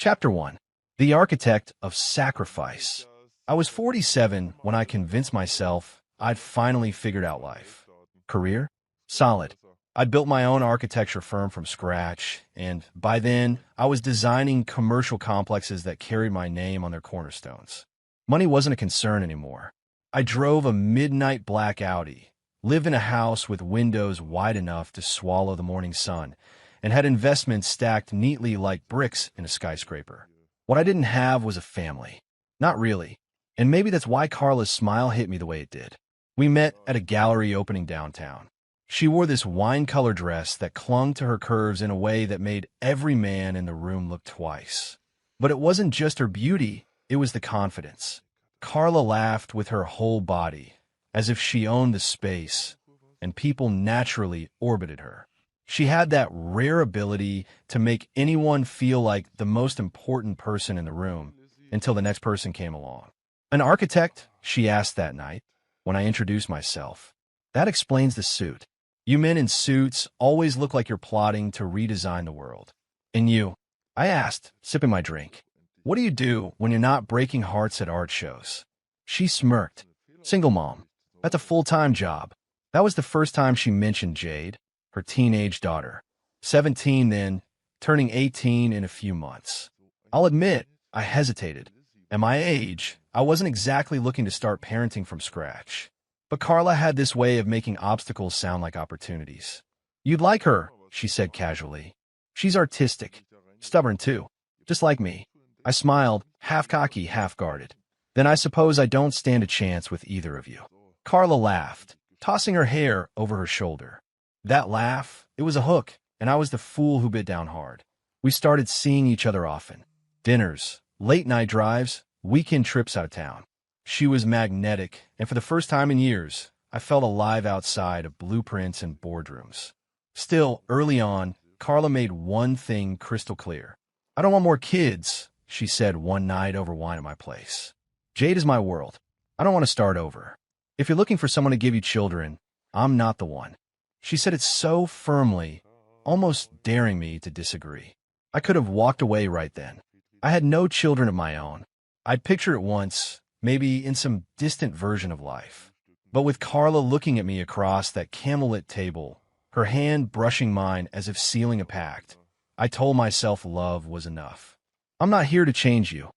Chapter 1. The Architect of Sacrifice. I was 47 when I convinced myself I'd finally figured out life. Career? Solid. I'd built my own architecture firm from scratch, and by then, I was designing commercial complexes that carried my name on their cornerstones. Money wasn't a concern anymore. I drove a midnight black Audi, lived in a house with windows wide enough to swallow the morning sun, and had investments stacked neatly like bricks in a skyscraper. What I didn't have was a family. Not really. And maybe that's why Carla's smile hit me the way it did. We met at a gallery opening downtown. She wore this wine-colored dress that clung to her curves in a way that made every man in the room look twice. But it wasn't just her beauty, it was the confidence. Carla laughed with her whole body, as if she owned the space, and people naturally orbited her. She had that rare ability to make anyone feel like the most important person in the room until the next person came along. An architect? She asked that night, when I introduced myself. That explains the suit. You men in suits always look like you're plotting to redesign the world. And you? I asked, sipping my drink. What do you do when you're not breaking hearts at art shows? She smirked. Single mom. That's a full-time job. That was the first time she mentioned Jade, her teenage daughter. 17 then, turning 18 in a few months. I'll admit, I hesitated. At my age, I wasn't exactly looking to start parenting from scratch. But Carla had this way of making obstacles sound like opportunities. You'd like her, she said casually. She's artistic. Stubborn too. Just like me. I smiled, half cocky, half guarded. Then I suppose I don't stand a chance with either of you. Carla laughed, tossing her hair over her shoulder. That laugh, it was a hook, and I was the fool who bit down hard. We started seeing each other often. Dinners, late-night drives, weekend trips out of town. She was magnetic, and for the first time in years, I felt alive outside of blueprints and boardrooms. Still, early on, Carla made one thing crystal clear. I don't want more kids, she said one night over wine at my place. Jade is my world. I don't want to start over. If you're looking for someone to give you children, I'm not the one. She said it so firmly, almost daring me to disagree. I could have walked away right then. I had no children of my own. I'd picture it once, maybe in some distant version of life. But with Carla looking at me across that candlelit table, her hand brushing mine as if sealing a pact, I told myself love was enough. I'm not here to change you,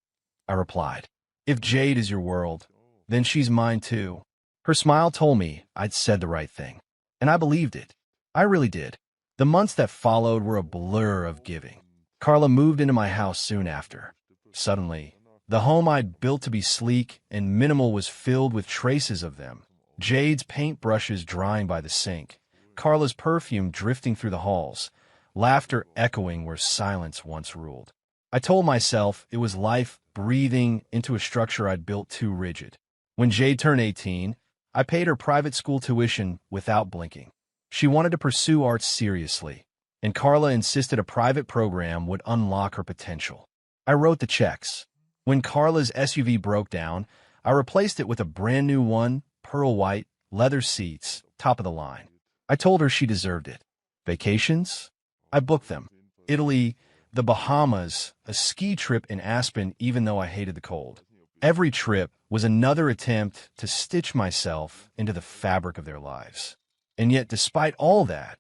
I replied. If Jade is your world, then she's mine too. Her smile told me I'd said the right thing. And I believed it. I really did. The months that followed were a blur of giving. Carla moved into my house soon after. Suddenly, the home I'd built to be sleek and minimal was filled with traces of them. Jade's paintbrushes drying by the sink, Carla's perfume drifting through the halls, laughter echoing where silence once ruled. I told myself it was life breathing into a structure I'd built too rigid. When Jade turned 18, I paid her private school tuition without blinking. She wanted to pursue arts seriously, and Carla insisted a private program would unlock her potential. I wrote the checks. When Carla's SUV broke down, I replaced it with a brand new one, pearl white, leather seats, top of the line. I told her she deserved it. Vacations? I booked them. Italy, the Bahamas, a ski trip in Aspen even though I hated the cold. Every trip was another attempt to stitch myself into the fabric of their lives. And yet, despite all that,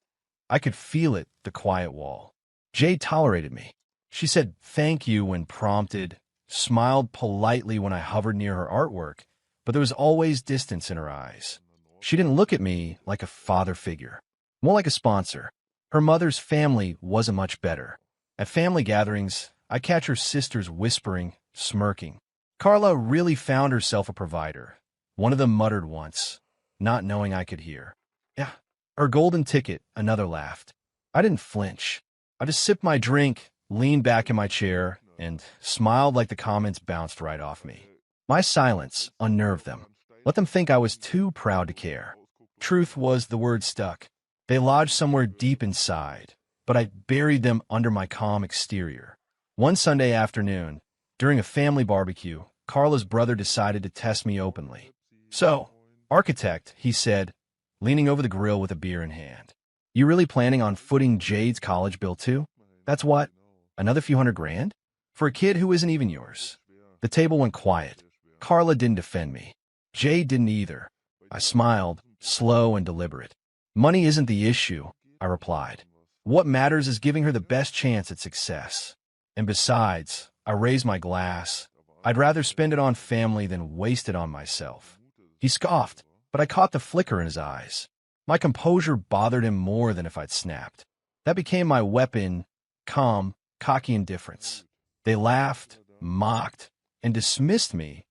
I could feel it, the quiet wall. Jade tolerated me. She said thank you when prompted, smiled politely when I hovered near her artwork, but there was always distance in her eyes. She didn't look at me like a father figure, more like a sponsor. Her mother's family wasn't much better. At family gatherings, I catch her sisters whispering, smirking. Carla really found herself a provider. One of them muttered once, not knowing I could hear. Yeah, her golden ticket, another laughed. I didn't flinch. I just sipped my drink, leaned back in my chair, and smiled like the comments bounced right off me. My silence unnerved them. Let them think I was too proud to care. Truth was the word stuck. They lodged somewhere deep inside, but I buried them under my calm exterior. One Sunday afternoon, during a family barbecue, Carla's brother decided to test me openly. So, architect, he said, leaning over the grill with a beer in hand. You really planning on footing Jade's college bill too? That's what? Another few $100,000? For a kid who isn't even yours. The table went quiet. Carla didn't defend me. Jade didn't either. I smiled, slow and deliberate. Money isn't the issue, I replied. What matters is giving her the best chance at success. And besides, I raised my glass. I'd rather spend it on family than waste it on myself. He scoffed, but I caught the flicker in his eyes. My composure bothered him more than if I'd snapped. That became my weapon, calm, cocky indifference. They laughed, mocked, and dismissed me,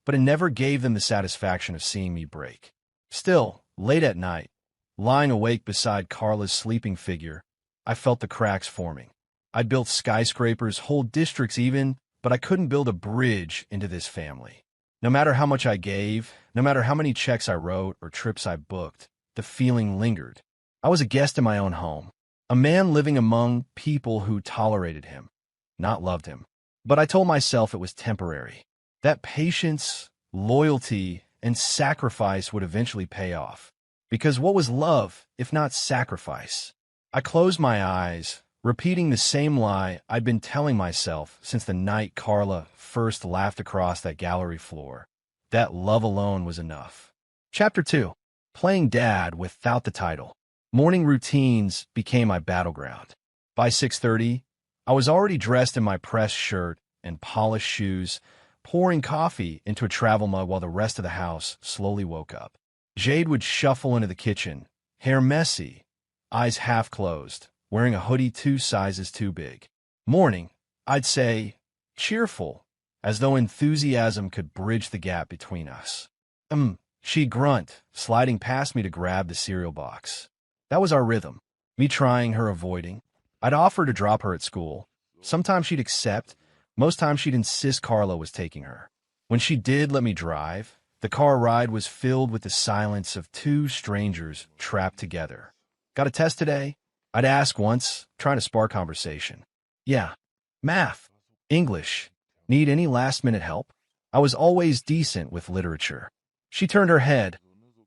but it never gave them the satisfaction of seeing me break. Still, late at night, lying awake beside Carla's sleeping figure, I felt the cracks forming. I'd built skyscrapers, whole districts even, but I couldn't build a bridge into this family. No matter how much I gave, no matter how many checks I wrote or trips I booked, the feeling lingered. I was a guest in my own home, a man living among people who tolerated him, not loved him. But I told myself it was temporary. That patience, loyalty, and sacrifice would eventually pay off. Because what was love, if not sacrifice? I closed my eyes, repeating the same lie I'd been telling myself since the night Carla first laughed across that gallery floor. That love alone was enough. Chapter 2. Playing Dad without the title. Morning routines became my battleground. By 6:30, I was already dressed in my pressed shirt and polished shoes, pouring coffee into a travel mug while the rest of the house slowly woke up. Jade would shuffle into the kitchen, hair messy, eyes half closed, wearing a hoodie 2 sizes too big. Morning, I'd say, cheerful, as though enthusiasm could bridge the gap between us. She'd grunt, sliding past me to grab the cereal box. That was our rhythm, me trying, her avoiding. I'd offer to drop her at school. Sometimes she'd accept, most times she'd insist Carla was taking her. When she did let me drive, the car ride was filled with the silence of 2 strangers trapped together. Got a test today? I'd ask once, trying to spark conversation. Yeah. Math. English. Need any last-minute help? I was always decent with literature. She turned her head,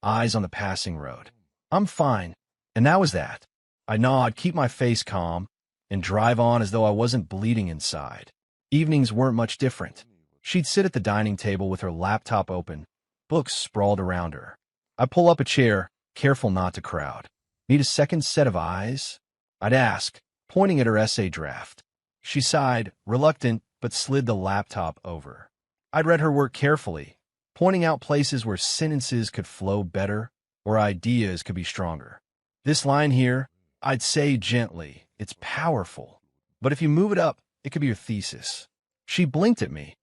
eyes on the passing road. I'm fine. And that was that. I nod, keep my face calm, and drive on as though I wasn't bleeding inside. Evenings weren't much different. She'd sit at the dining table with her laptop open, books sprawled around her. I'd pull up a chair, careful not to crowd. Need a second set of eyes? I'd ask, pointing at her essay draft. She sighed, reluctant, but slid the laptop over. I'd read her work carefully, pointing out places where sentences could flow better or ideas could be stronger. This line here, I'd say gently, it's powerful, but if you move it up, it could be your thesis. She blinked at me,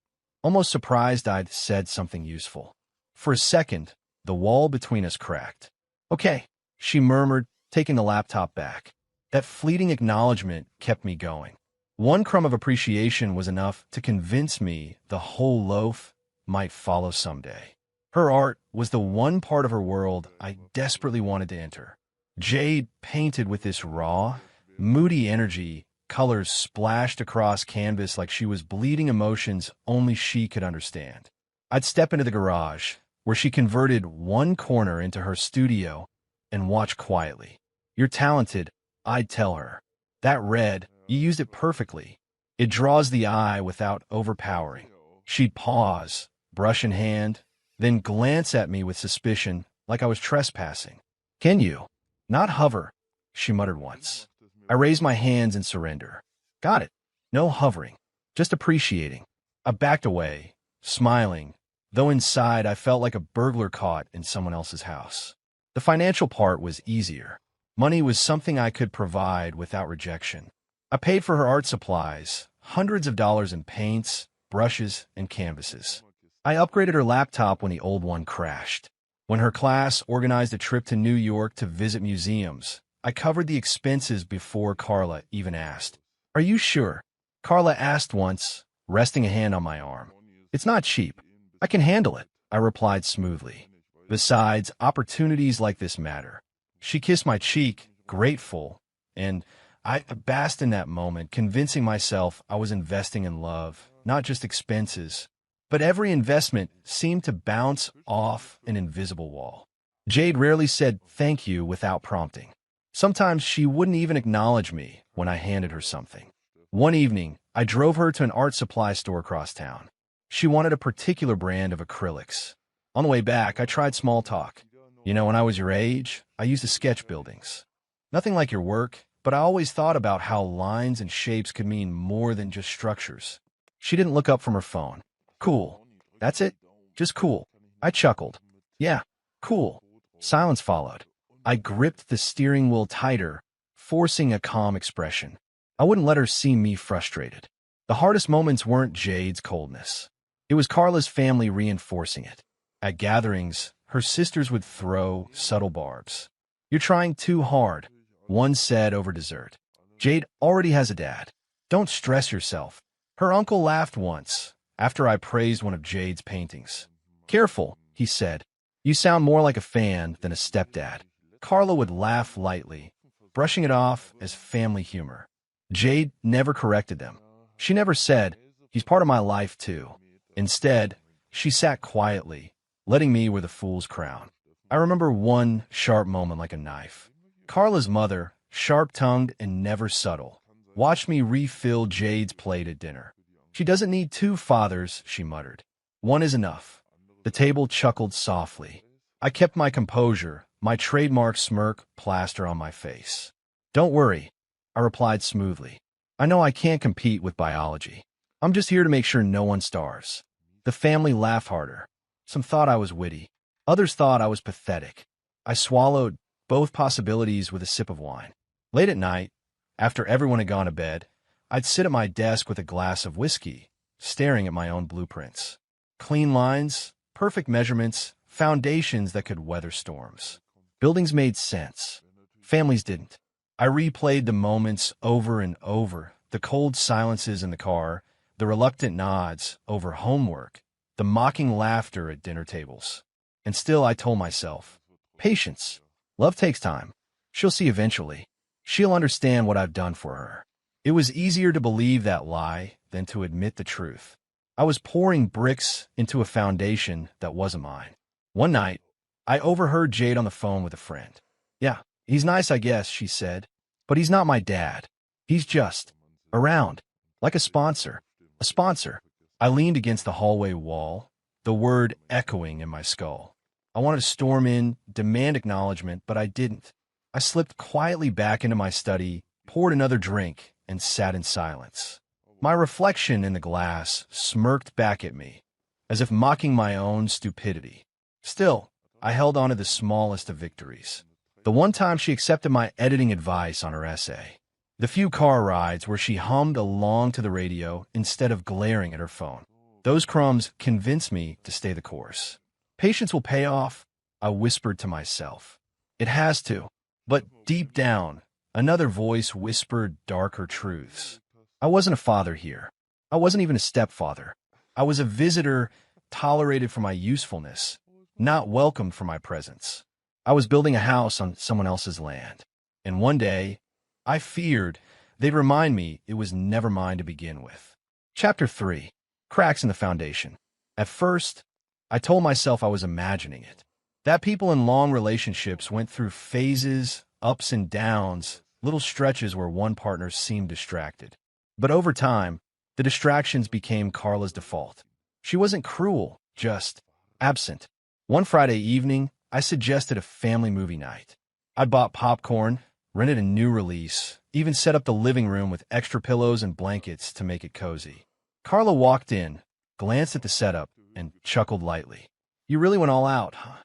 almost surprised I'd said something useful. For a second, the wall between us cracked. Okay, she murmured, taking the laptop back. That fleeting acknowledgement kept me going. One crumb of appreciation was enough to convince me the whole loaf might follow someday. Her art was the one part of her world I desperately wanted to enter. Jade painted with this raw, moody energy, colors splashed across canvas like she was bleeding emotions only she could understand. I'd step into the garage, where she converted one corner into her studio, and watch quietly. You're talented, I'd tell her. That red, you used it perfectly. It draws the eye without overpowering. She'd pause, brush in hand, then glance at me with suspicion, like I was trespassing. Can you? Not hover, she muttered once. I raised my hands in surrender. Got it. No hovering, just appreciating. I backed away, smiling, though inside I felt like a burglar caught in someone else's house. The financial part was easier. Money was something I could provide without rejection. I paid for her art supplies, hundreds of dollars in paints, brushes, and canvases. I upgraded her laptop when the old one crashed. When her class organized a trip to New York to visit museums, I covered the expenses before Carla even asked. Are you sure? Carla asked once, resting a hand on my arm. It's not cheap. I can handle it, I replied smoothly. Besides, opportunities like this matter. She kissed my cheek, grateful, and I basked in that moment, convincing myself I was investing in love, not just expenses. But every investment seemed to bounce off an invisible wall. Jade rarely said thank you without prompting. Sometimes she wouldn't even acknowledge me when I handed her something. One evening, I drove her to an art supply store across town. She wanted a particular brand of acrylics. On the way back, I tried small talk. When I was your age, I used to sketch buildings. Nothing like your work, but I always thought about how lines and shapes could mean more than just structures. She didn't look up from her phone. Cool. That's it? Just cool. I chuckled. Yeah, cool. Silence followed. I gripped the steering wheel tighter, forcing a calm expression. I wouldn't let her see me frustrated. The hardest moments weren't Jade's coldness. It was Carla's family reinforcing it. At gatherings, her sisters would throw subtle barbs. You're trying too hard, one said over dessert. Jade already has a dad. Don't stress yourself. Her uncle laughed once, after I praised one of Jade's paintings. Careful, he said. You sound more like a fan than a stepdad. Carla would laugh lightly, brushing it off as family humor. Jade never corrected them. She never said, he's part of my life too. Instead, she sat quietly, letting me wear the fool's crown. I remember one sharp moment like a knife. Carla's mother, sharp-tongued and never subtle, watched me refill Jade's plate at dinner. She doesn't need two fathers, she muttered. One is enough. The table chuckled softly. I kept my composure, my trademark smirk plaster on my face. Don't worry, I replied smoothly. I know I can't compete with biology. I'm just here to make sure no one starves. The family laughed harder. Some thought I was witty. Others thought I was pathetic. I swallowed both possibilities with a sip of wine. Late at night, after everyone had gone to bed, I'd sit at my desk with a glass of whiskey, staring at my own blueprints. Clean lines, perfect measurements, foundations that could weather storms. Buildings made sense. Families didn't. I replayed the moments over and over, the cold silences in the car, the reluctant nods over homework, the mocking laughter at dinner tables. And still I told myself, patience. Love takes time. She'll see eventually. She'll understand what I've done for her. It was easier to believe that lie than to admit the truth. I was pouring bricks into a foundation that wasn't mine. One night, I overheard Jade on the phone with a friend. Yeah, he's nice, I guess, she said, but he's not my dad. He's just around, like a sponsor. A sponsor. I leaned against the hallway wall, the word echoing in my skull. I wanted to storm in, demand acknowledgement, but I didn't. I slipped quietly back into my study, poured another drink, and sat in silence. My reflection in the glass smirked back at me, as if mocking my own stupidity. Still, I held on to the smallest of victories. The one time she accepted my editing advice on her essay. The few car rides where she hummed along to the radio instead of glaring at her phone. Those crumbs convinced me to stay the course. Patience will pay off, I whispered to myself. It has to. But deep down, another voice whispered darker truths. I wasn't a father here. I wasn't even a stepfather. I was a visitor tolerated for my usefulness, not welcomed for my presence. I was building a house on someone else's land. And one day, I feared they'd remind me it was never mine to begin with. Chapter 3. Cracks in the Foundation. At first, I told myself I was imagining it. That people in long relationships went through phases, ups and downs, little stretches where one partner seemed distracted. But over time, the distractions became Carla's default. She wasn't cruel, just absent. One Friday evening, I suggested a family movie night. I bought popcorn, rented a new release, even set up the living room with extra pillows and blankets to make it cozy. Carla walked in, glanced at the setup, and chuckled lightly. You really went all out, huh?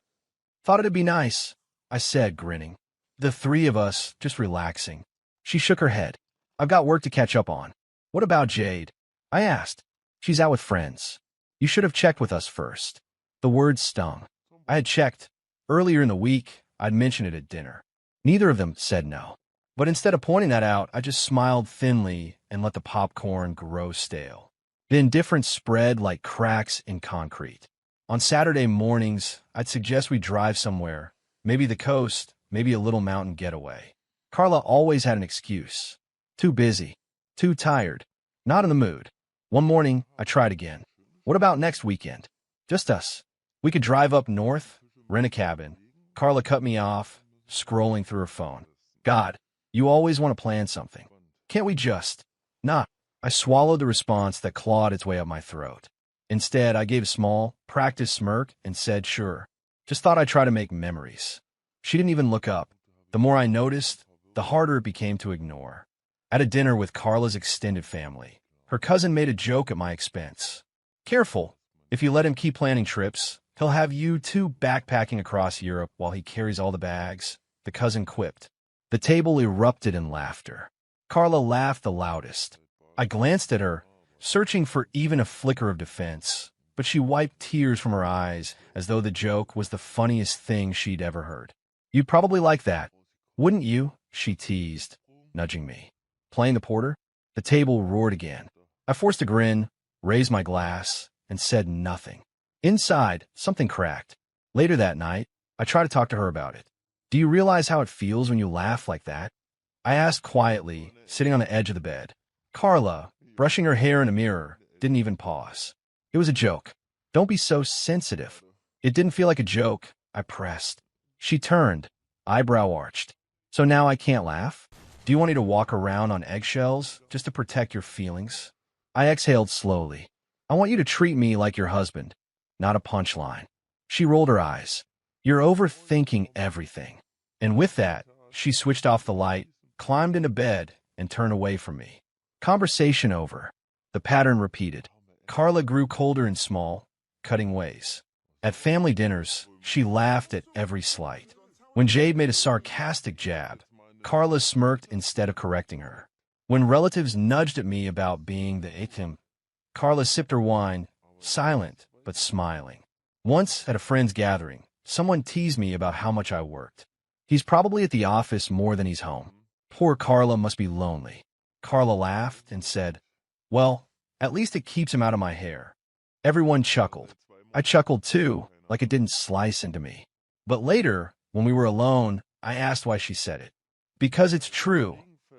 Thought it'd be nice, I said, grinning. The three of us, just relaxing. She shook her head. I've got work to catch up on. What about Jade? I asked. She's out with friends. You should have checked with us first. The words stung. I had checked. Earlier in the week, I'd mentioned it at dinner. Neither of them said no. But instead of pointing that out, I just smiled thinly and let the popcorn grow stale. The indifference spread like cracks in concrete. On Saturday mornings, I'd suggest we drive somewhere, maybe the coast, maybe a little mountain getaway. Carla always had an excuse. Too busy. Too tired. Not in the mood. One morning, I tried again. What about next weekend? Just us. We could drive up north, rent a cabin. Carla cut me off, scrolling through her phone. God, you always want to plan something. Can't we just? Nah. I swallowed the response that clawed its way up my throat. Instead, I gave a small, practiced smirk and said, sure. Just thought I'd try to make memories. She didn't even look up. The more I noticed, the harder it became to ignore. At a dinner with Carla's extended family, her cousin made a joke at my expense. Careful, if you let him keep planning trips, he'll have you two backpacking across Europe while he carries all the bags, the cousin quipped. The table erupted in laughter. Carla laughed the loudest. I glanced at her, searching for even a flicker of defense, but she wiped tears from her eyes as though the joke was the funniest thing she'd ever heard. You'd probably like that, wouldn't you? She teased, nudging me. Playing the porter? The table roared again. I forced a grin, raised my glass, and said nothing. Inside, something cracked. Later that night, I tried to talk to her about it. Do you realize how it feels when you laugh like that? I asked quietly, sitting on the edge of the bed. Carla, brushing her hair in a mirror, didn't even pause. It was a joke. Don't be so sensitive. It didn't feel like a joke, I pressed. She turned, eyebrow arched. So now I can't laugh? Do you want me to walk around on eggshells just to protect your feelings? I exhaled slowly. I want you to treat me like your husband, not a punchline. She rolled her eyes. You're overthinking everything. And with that, she switched off the light, climbed into bed, and turned away from me. Conversation over. The pattern repeated. Carla grew colder in small, cutting ways. At family dinners, she laughed at every slight. When Jade made a sarcastic jab, Carla smirked instead of correcting her. When relatives nudged at me about being the item, Carla sipped her wine, silent but smiling. Once, at a friend's gathering, someone teased me about how much I worked. He's probably at the office more than he's home. Poor Carla must be lonely. Carla laughed and said, well, at least it keeps him out of my hair. Everyone chuckled. I chuckled too, like it didn't slice into me. But later, when we were alone, I asked why she said it. Because it's true,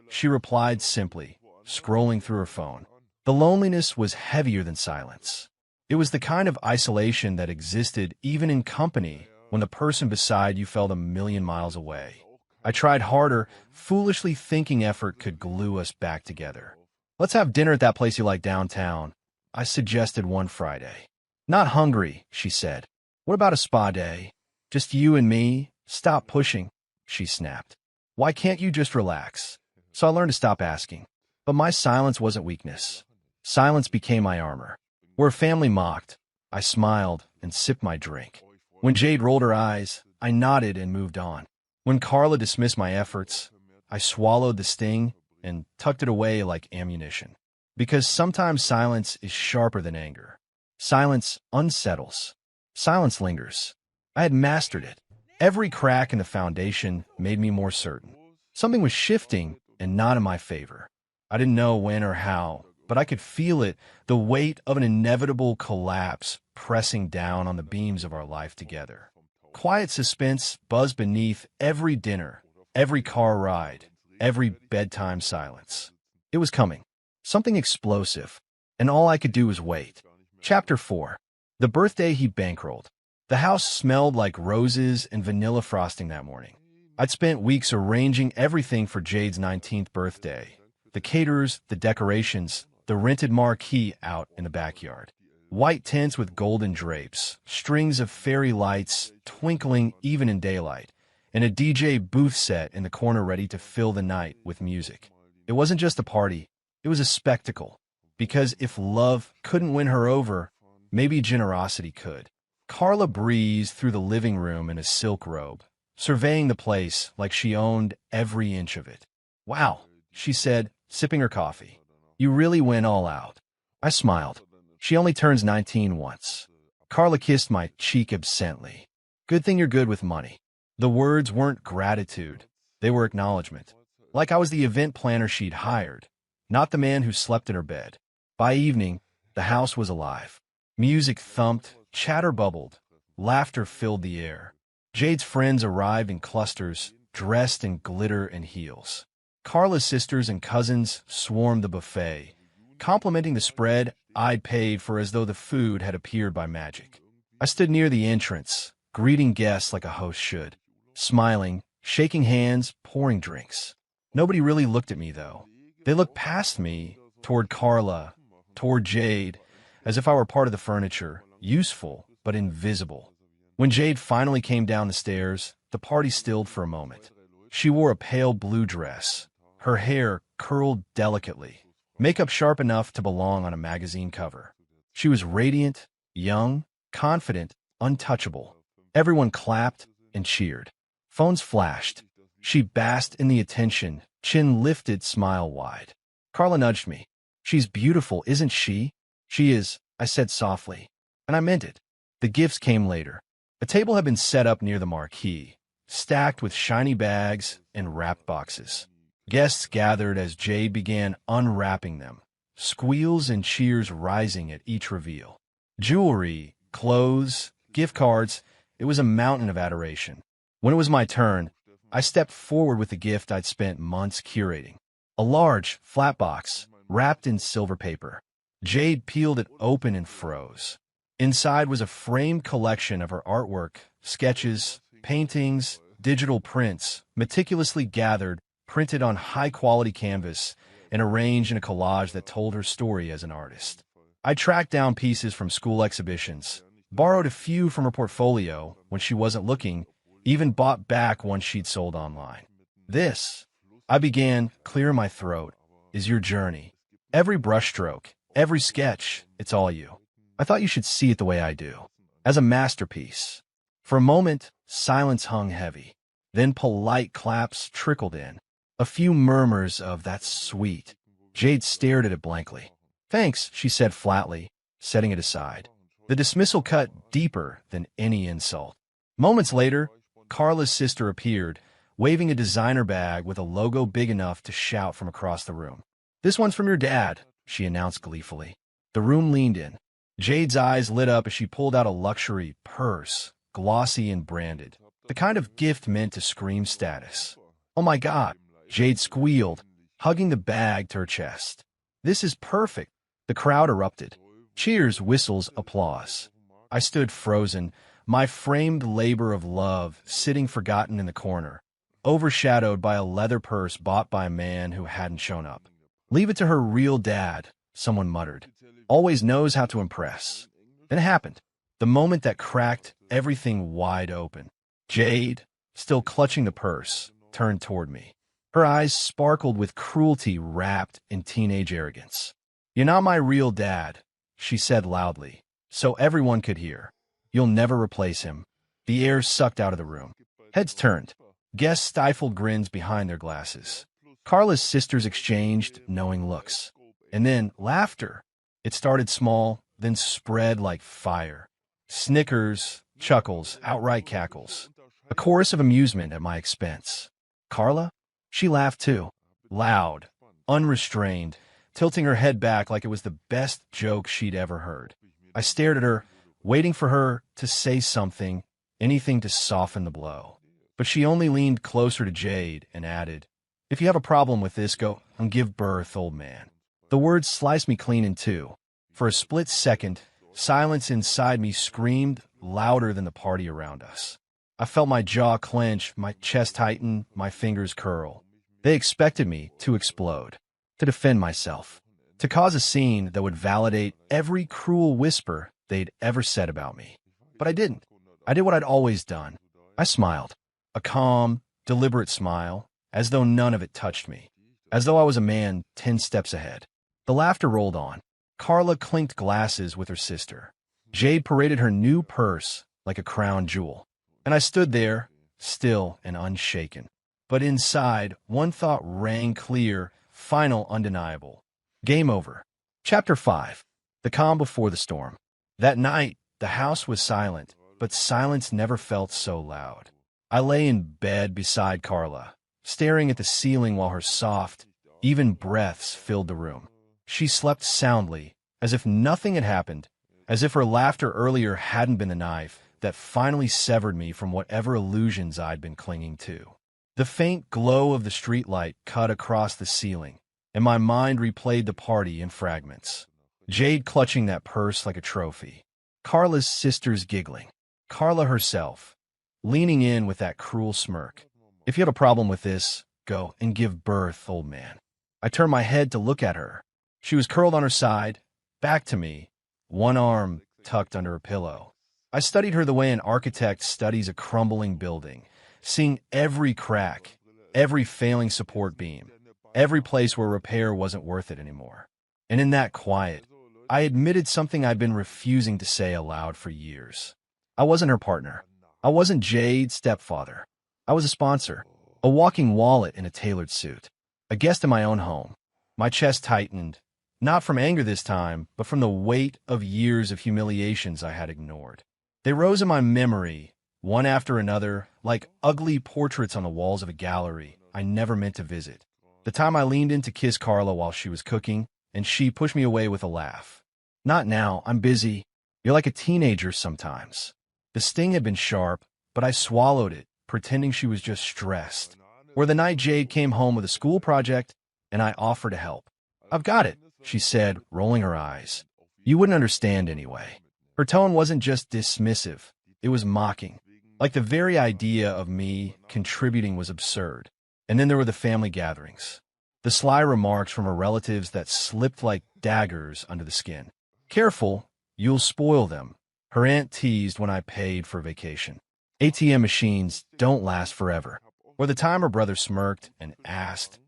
she replied simply, scrolling through her phone. The loneliness was heavier than silence. It was the kind of isolation that existed even in company when the person beside you felt a million miles away. I tried harder, foolishly thinking effort could glue us back together. Let's have dinner at that place you like downtown, I suggested one Friday. Not hungry, she said. What about a spa day? Just you and me? Stop pushing, she snapped. Why can't you just relax? So I learned to stop asking. But my silence wasn't weakness. Silence became my armor. Where family mocked, I smiled and sipped my drink. When Jade rolled her eyes, I nodded and moved on. When Carla dismissed my efforts, I swallowed the sting and tucked it away like ammunition. Because sometimes silence is sharper than anger. Silence unsettles. Silence lingers. I had mastered it. Every crack in the foundation made me more certain. Something was shifting and not in my favor. I didn't know when or how, but I could feel it, the weight of an inevitable collapse pressing down on the beams of our life together. Quiet suspense buzzed beneath every dinner, every car ride, every bedtime silence. It was coming. Something explosive, and all I could do was wait. Chapter 4. The birthday he bankrolled. The house smelled like roses and vanilla frosting that morning. I'd spent weeks arranging everything for Jade's 19th birthday. The caterers, the decorations, the rented marquee out in the backyard. White tents with golden drapes, strings of fairy lights twinkling even in daylight, and a DJ booth set in the corner ready to fill the night with music. It wasn't just a party, it was a spectacle. Because if love couldn't win her over, maybe generosity could. Carla breezed through the living room in a silk robe, surveying the place like she owned every inch of it. Wow, she said, sipping her coffee. You really went all out. I smiled. She only turns 19 once. Carla kissed my cheek absently. Good thing you're good with money. The words weren't gratitude. They were acknowledgement. Like I was the event planner she'd hired, not the man who slept in her bed. By evening, the house was alive. Music thumped, chatter bubbled, laughter filled the air. Jade's friends arrived in clusters, dressed in glitter and heels. Carla's sisters and cousins swarmed the buffet, complimenting the spread I'd paid for as though the food had appeared by magic. I stood near the entrance, greeting guests like a host should, smiling, shaking hands, pouring drinks. Nobody really looked at me, though. They looked past me, toward Carla, toward Jade, as if I were part of the furniture, useful but invisible. When Jade finally came down the stairs, the party stilled for a moment. She wore a pale blue dress, her hair curled delicately, makeup sharp enough to belong on a magazine cover. She was radiant, young, confident, untouchable. Everyone clapped and cheered. Phones flashed. She basked in the attention, chin lifted, smile wide. Carla nudged me. "She's beautiful, isn't she?" "She is," I said softly. And I meant it. The gifts came later. A table had been set up near the marquee, stacked with shiny bags and wrapped boxes. Guests gathered as Jade began unwrapping them, squeals and cheers rising at each reveal. Jewelry, clothes, gift cards, it was a mountain of adoration. When it was my turn, I stepped forward with the gift I'd spent months curating. A large, flat box, wrapped in silver paper. Jade peeled it open and froze. Inside was a framed collection of her artwork, sketches, paintings, digital prints, meticulously gathered, printed on high-quality canvas, and arranged in a collage that told her story as an artist. I tracked down pieces from school exhibitions, borrowed a few from her portfolio when she wasn't looking, even bought back one she'd sold online. "This," I began, clear in my throat, "is your journey. Every brushstroke, every sketch, it's all you. I thought you should see it the way I do, as a masterpiece." For a moment, silence hung heavy. Then polite claps trickled in. A few murmurs of "that's sweet." Jade stared at it blankly. "Thanks," she said flatly, setting it aside. The dismissal cut deeper than any insult. Moments later, Carla's sister appeared, waving a designer bag with a logo big enough to shout from across the room. "This one's from your dad," she announced gleefully. The room leaned in. Jade's eyes lit up as she pulled out a luxury purse, glossy and branded, the kind of gift meant to scream status. "Oh my God," Jade squealed, hugging the bag to her chest. "This is perfect." The crowd erupted. Cheers, whistles, applause. I stood frozen, my framed labor of love sitting forgotten in the corner, overshadowed by a leather purse bought by a man who hadn't shown up. "Leave it to her real dad," someone muttered. "Always knows how to impress." Then it happened. The moment that cracked everything wide open. Jade, still clutching the purse, turned toward me. Her eyes sparkled with cruelty wrapped in teenage arrogance. "You're not my real dad," she said loudly, so everyone could hear. "You'll never replace him." The air sucked out of the room. Heads turned. Guests stifled grins behind their glasses. Carla's sisters exchanged knowing looks. And then laughter. It started small, then spread like fire. Snickers, chuckles, outright cackles. A chorus of amusement at my expense. Carla? She laughed too. Loud, unrestrained, tilting her head back like it was the best joke she'd ever heard. I stared at her, waiting for her to say something, anything to soften the blow. But she only leaned closer to Jade and added, "If you have a problem with this, go and give birth, old man." The words sliced me clean in two. For a split second, silence inside me screamed louder than the party around us. I felt my jaw clench, my chest tighten, my fingers curl. They expected me to explode, to defend myself, to cause a scene that would validate every cruel whisper they'd ever said about me. But I didn't. I did what I'd always done. I smiled. A calm, deliberate smile, as though none of it touched me, as though I was a man 10 steps ahead. The laughter rolled on. Carla clinked glasses with her sister. Jade paraded her new purse like a crown jewel. And I stood there, still and unshaken. But inside, one thought rang clear, final, undeniable. Game over. Chapter 5. The calm before the storm. That night, the house was silent, but silence never felt so loud. I lay in bed beside Carla, staring at the ceiling while her soft, even breaths filled the room. She slept soundly, as if nothing had happened, as if her laughter earlier hadn't been the knife that finally severed me from whatever illusions I'd been clinging to. The faint glow of the streetlight cut across the ceiling, and my mind replayed the party in fragments. Jade clutching that purse like a trophy. Carla's sisters giggling. Carla herself, leaning in with that cruel smirk. "If you have a problem with this, go and give birth, old man." I turned my head to look at her. She was curled on her side, back to me, one arm tucked under her pillow. I studied her the way an architect studies a crumbling building, seeing every crack, every failing support beam, every place where repair wasn't worth it anymore. And in that quiet, I admitted something I'd been refusing to say aloud for years. I wasn't her partner. I wasn't Jade's stepfather. I was a sponsor, a walking wallet in a tailored suit, a guest in my own home. My chest tightened, not from anger this time, but from the weight of years of humiliations I had ignored. They rose in my memory, one after another, like ugly portraits on the walls of a gallery I never meant to visit. The time I leaned in to kiss Carla while she was cooking, and she pushed me away with a laugh. Not now, I'm busy. You're like a teenager sometimes. The sting had been sharp, but I swallowed it, pretending she was just stressed. Or the night Jade came home with a school project, and I offered to help. I've got it, she said, rolling her eyes. You wouldn't understand anyway. Her tone wasn't just dismissive, it was mocking. Like the very idea of me contributing was absurd. And then there were the family gatherings. The sly remarks from her relatives that slipped like daggers under the skin. Careful, you'll spoil them, her aunt teased when I paid for vacation. ATM machines don't last forever. Or the time her brother smirked and asked,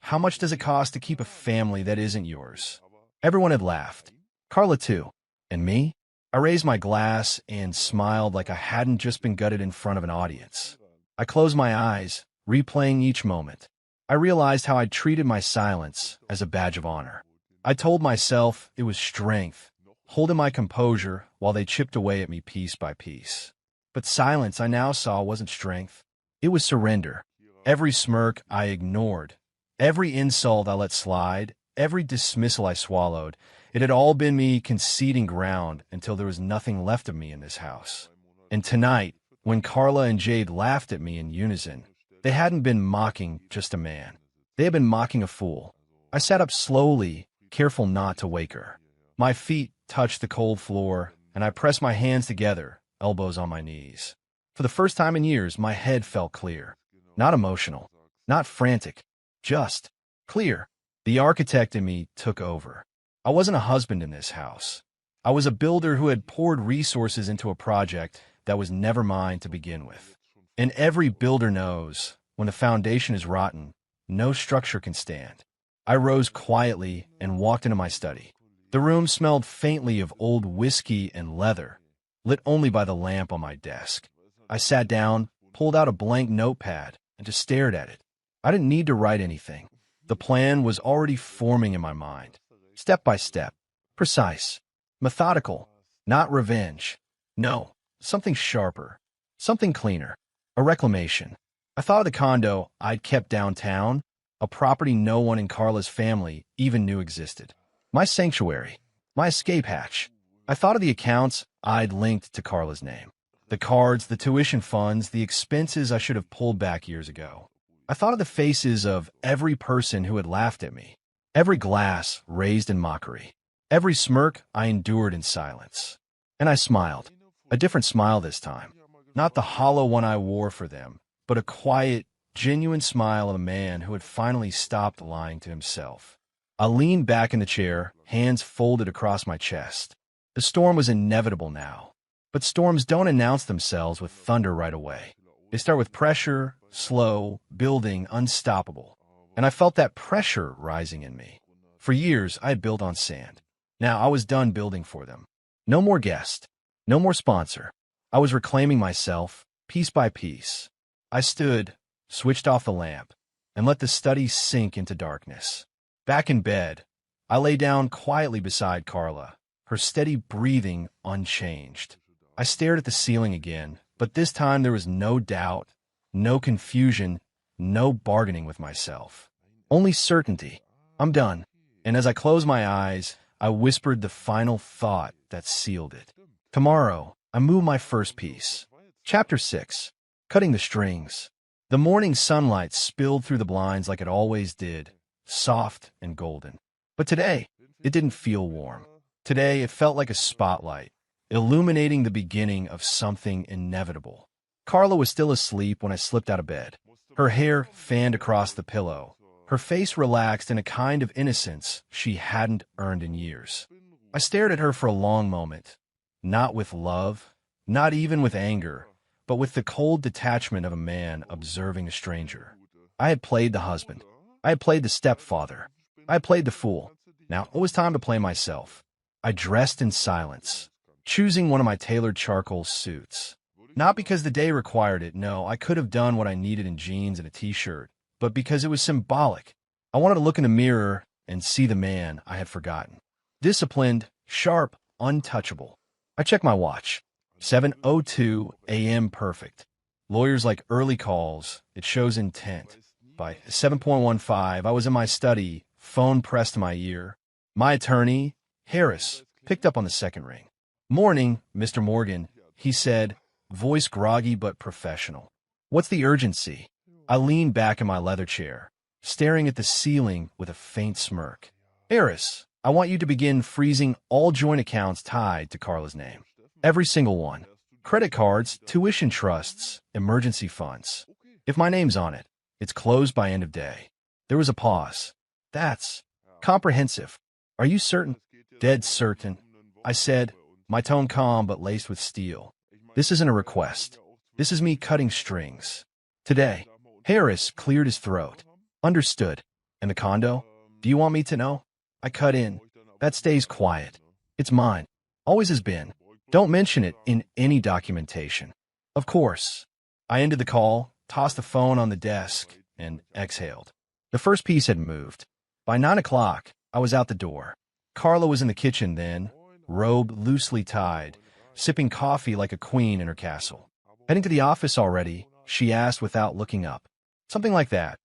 how much does it cost to keep a family that isn't yours? Everyone had laughed. Carla too. And me? I raised my glass and smiled like I hadn't just been gutted in front of an audience. I closed my eyes, replaying each moment. I realized how I'd treated my silence as a badge of honor. I told myself it was strength, holding my composure while they chipped away at me piece by piece. But silence I now saw wasn't strength. It was surrender. Every smirk I ignored, every insult I let slide, every dismissal I swallowed, it had all been me conceding ground until there was nothing left of me in this house. And tonight, when Carla and Jade laughed at me in unison, they hadn't been mocking just a man. They had been mocking a fool. I sat up slowly, careful not to wake her. My feet touched the cold floor, and I pressed my hands together, elbows on my knees. For the first time in years, my head felt clear. Not emotional, not frantic, just clear. The architect in me took over. I wasn't a husband in this house. I was a builder who had poured resources into a project that was never mine to begin with. And every builder knows, when the foundation is rotten, no structure can stand. I rose quietly and walked into my study. The room smelled faintly of old whiskey and leather, lit only by the lamp on my desk. I sat down, pulled out a blank notepad, and just stared at it. I didn't need to write anything. The plan was already forming in my mind. Step by step, precise, methodical, not revenge. No, something sharper, something cleaner, a reclamation. I thought of the condo I'd kept downtown, a property no one in Carla's family even knew existed. My sanctuary, my escape hatch. I thought of the accounts I'd linked to Carla's name. The cards, the tuition funds, the expenses I should have pulled back years ago. I thought of the faces of every person who had laughed at me. Every glass raised in mockery. Every smirk I endured in silence. And I smiled. A different smile this time. Not the hollow one I wore for them, but a quiet, genuine smile of a man who had finally stopped lying to himself. I leaned back in the chair, hands folded across my chest. The storm was inevitable now. But storms don't announce themselves with thunder right away. They start with pressure, slow, building, unstoppable. And I felt that pressure rising in me. For years, I had built on sand. Now I was done building for them. No more guest. No more sponsor. I was reclaiming myself, piece by piece. I stood, switched off the lamp, and let the study sink into darkness. Back in bed, I lay down quietly beside Carla, her steady breathing unchanged. I stared at the ceiling again, but this time there was no doubt, no confusion, no bargaining with myself. Only certainty. I'm done. And as I closed my eyes, I whispered the final thought that sealed it. Tomorrow, I move my first piece. Chapter 6. Cutting the strings. The morning sunlight spilled through the blinds like it always did, soft and golden. But today, it didn't feel warm. Today, it felt like a spotlight, illuminating the beginning of something inevitable. Carla was still asleep when I slipped out of bed. Her hair fanned across the pillow, Her face relaxed in a kind of innocence she hadn't earned in years. I stared at her for a long moment, not with love, not even with anger, but with the cold detachment of a man observing a stranger. I had played the husband. I had played the stepfather. I had played the fool. Now it was time to play myself. I dressed in silence, choosing one of my tailored charcoal suits. Not because the day required it, no, I could have done what I needed in jeans and a t-shirt, but because it was symbolic. I wanted to look in the mirror and see the man I had forgotten. Disciplined, sharp, untouchable. I checked my watch. 7:02 a.m. perfect. Lawyers like early calls. It shows intent. By 7:15, I was in my study, phone pressed to my ear. My attorney, Harris, picked up on the second ring. "Morning, Mr. Morgan," he said, voice groggy but professional. "What's the urgency?" I leaned back in my leather chair, staring at the ceiling with a faint smirk. "Harris, I want you to begin freezing all joint accounts tied to Carla's name. Every single one. Credit cards, tuition trusts, emergency funds. If my name's on it, it's closed by end of day." There was a pause. "That's comprehensive. Are you certain?" "Dead certain," I said, my tone calm but laced with steel. "This isn't a request. This is me cutting strings. Today." Harris cleared his throat. "Understood. And the condo? Do you want me to know?" I cut in. "That stays quiet. It's mine. Always has been. Don't mention it in any documentation." "Of course." I ended the call, tossed the phone on the desk, and exhaled. The first piece had moved. By 9 o'clock, I was out the door. Carla was in the kitchen then, robe loosely tied, sipping coffee like a queen in her castle. "Heading to the office already?" she asked without looking up. "Something like that,"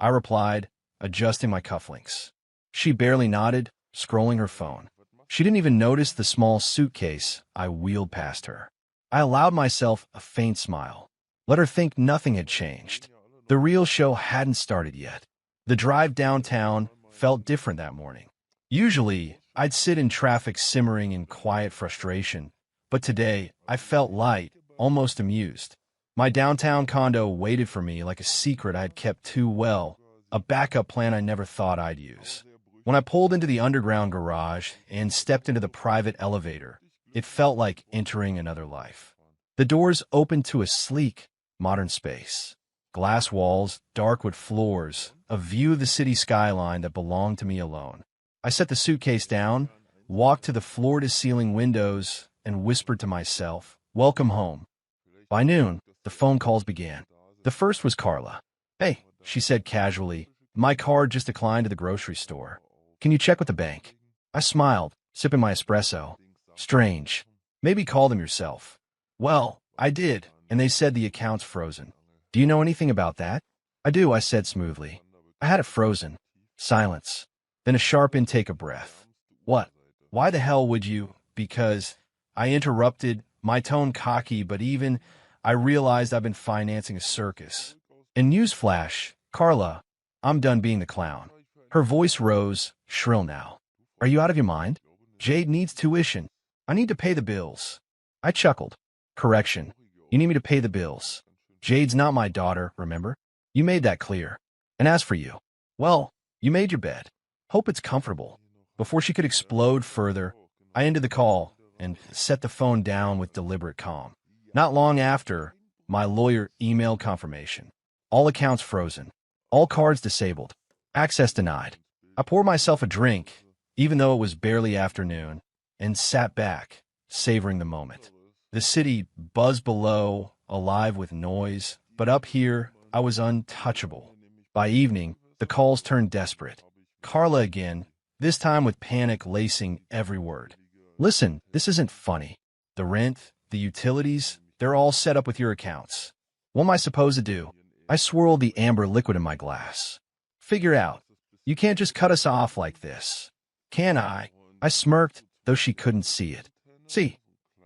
I replied, adjusting my cufflinks. She barely nodded, scrolling her phone. She didn't even notice the small suitcase I wheeled past her. I allowed myself a faint smile. Let her think nothing had changed. The real show hadn't started yet. The drive downtown felt different that morning. Usually, I'd sit in traffic simmering in quiet frustration, but today I felt light, almost amused. My downtown condo waited for me like a secret I had kept too well, a backup plan I never thought I'd use. When I pulled into the underground garage and stepped into the private elevator, it felt like entering another life. The doors opened to a sleek, modern space. Glass walls, dark wood floors, a view of the city skyline that belonged to me alone. I set the suitcase down, walked to the floor-to-ceiling windows, and whispered to myself, "Welcome home." By noon, the phone calls began. The first was Carla. "Hey," she said casually, "my card just declined at the grocery store. Can you check with the bank?" I smiled, sipping my espresso. "Strange. Maybe call them yourself." "Well, I did, and they said the account's frozen." "Do you know anything about that?" "I do," I said smoothly. "I had it frozen." Silence. Then a sharp intake of breath. "What? Why the hell would you?" "Because," I interrupted, my tone cocky, but even I realized I've been financing a circus. "And newsflash, Carla, I'm done being the clown." Her voice rose, shrill now. "Are you out of your mind? Jade needs tuition. I need to pay the bills." I chuckled. "Correction. You need me to pay the bills. Jade's not my daughter, remember? You made that clear. And as for you, well, you made your bed. Hope it's comfortable." Before she could explode further, I ended the call and set the phone down with deliberate calm. Not long after, my lawyer emailed confirmation. All accounts frozen. All cards disabled. Access denied. I poured myself a drink, even though it was barely afternoon, and sat back, savoring the moment. The city buzzed below, alive with noise, but up here, I was untouchable. By evening, the calls turned desperate. Carla again, this time with panic lacing every word. "Listen, this isn't funny. The rent, the utilities, they're all set up with your accounts. What am I supposed to do?" I swirled the amber liquid in my glass. "Figure out. You can't just cut us off like this." "Can I?" I smirked, though she couldn't see it. "See,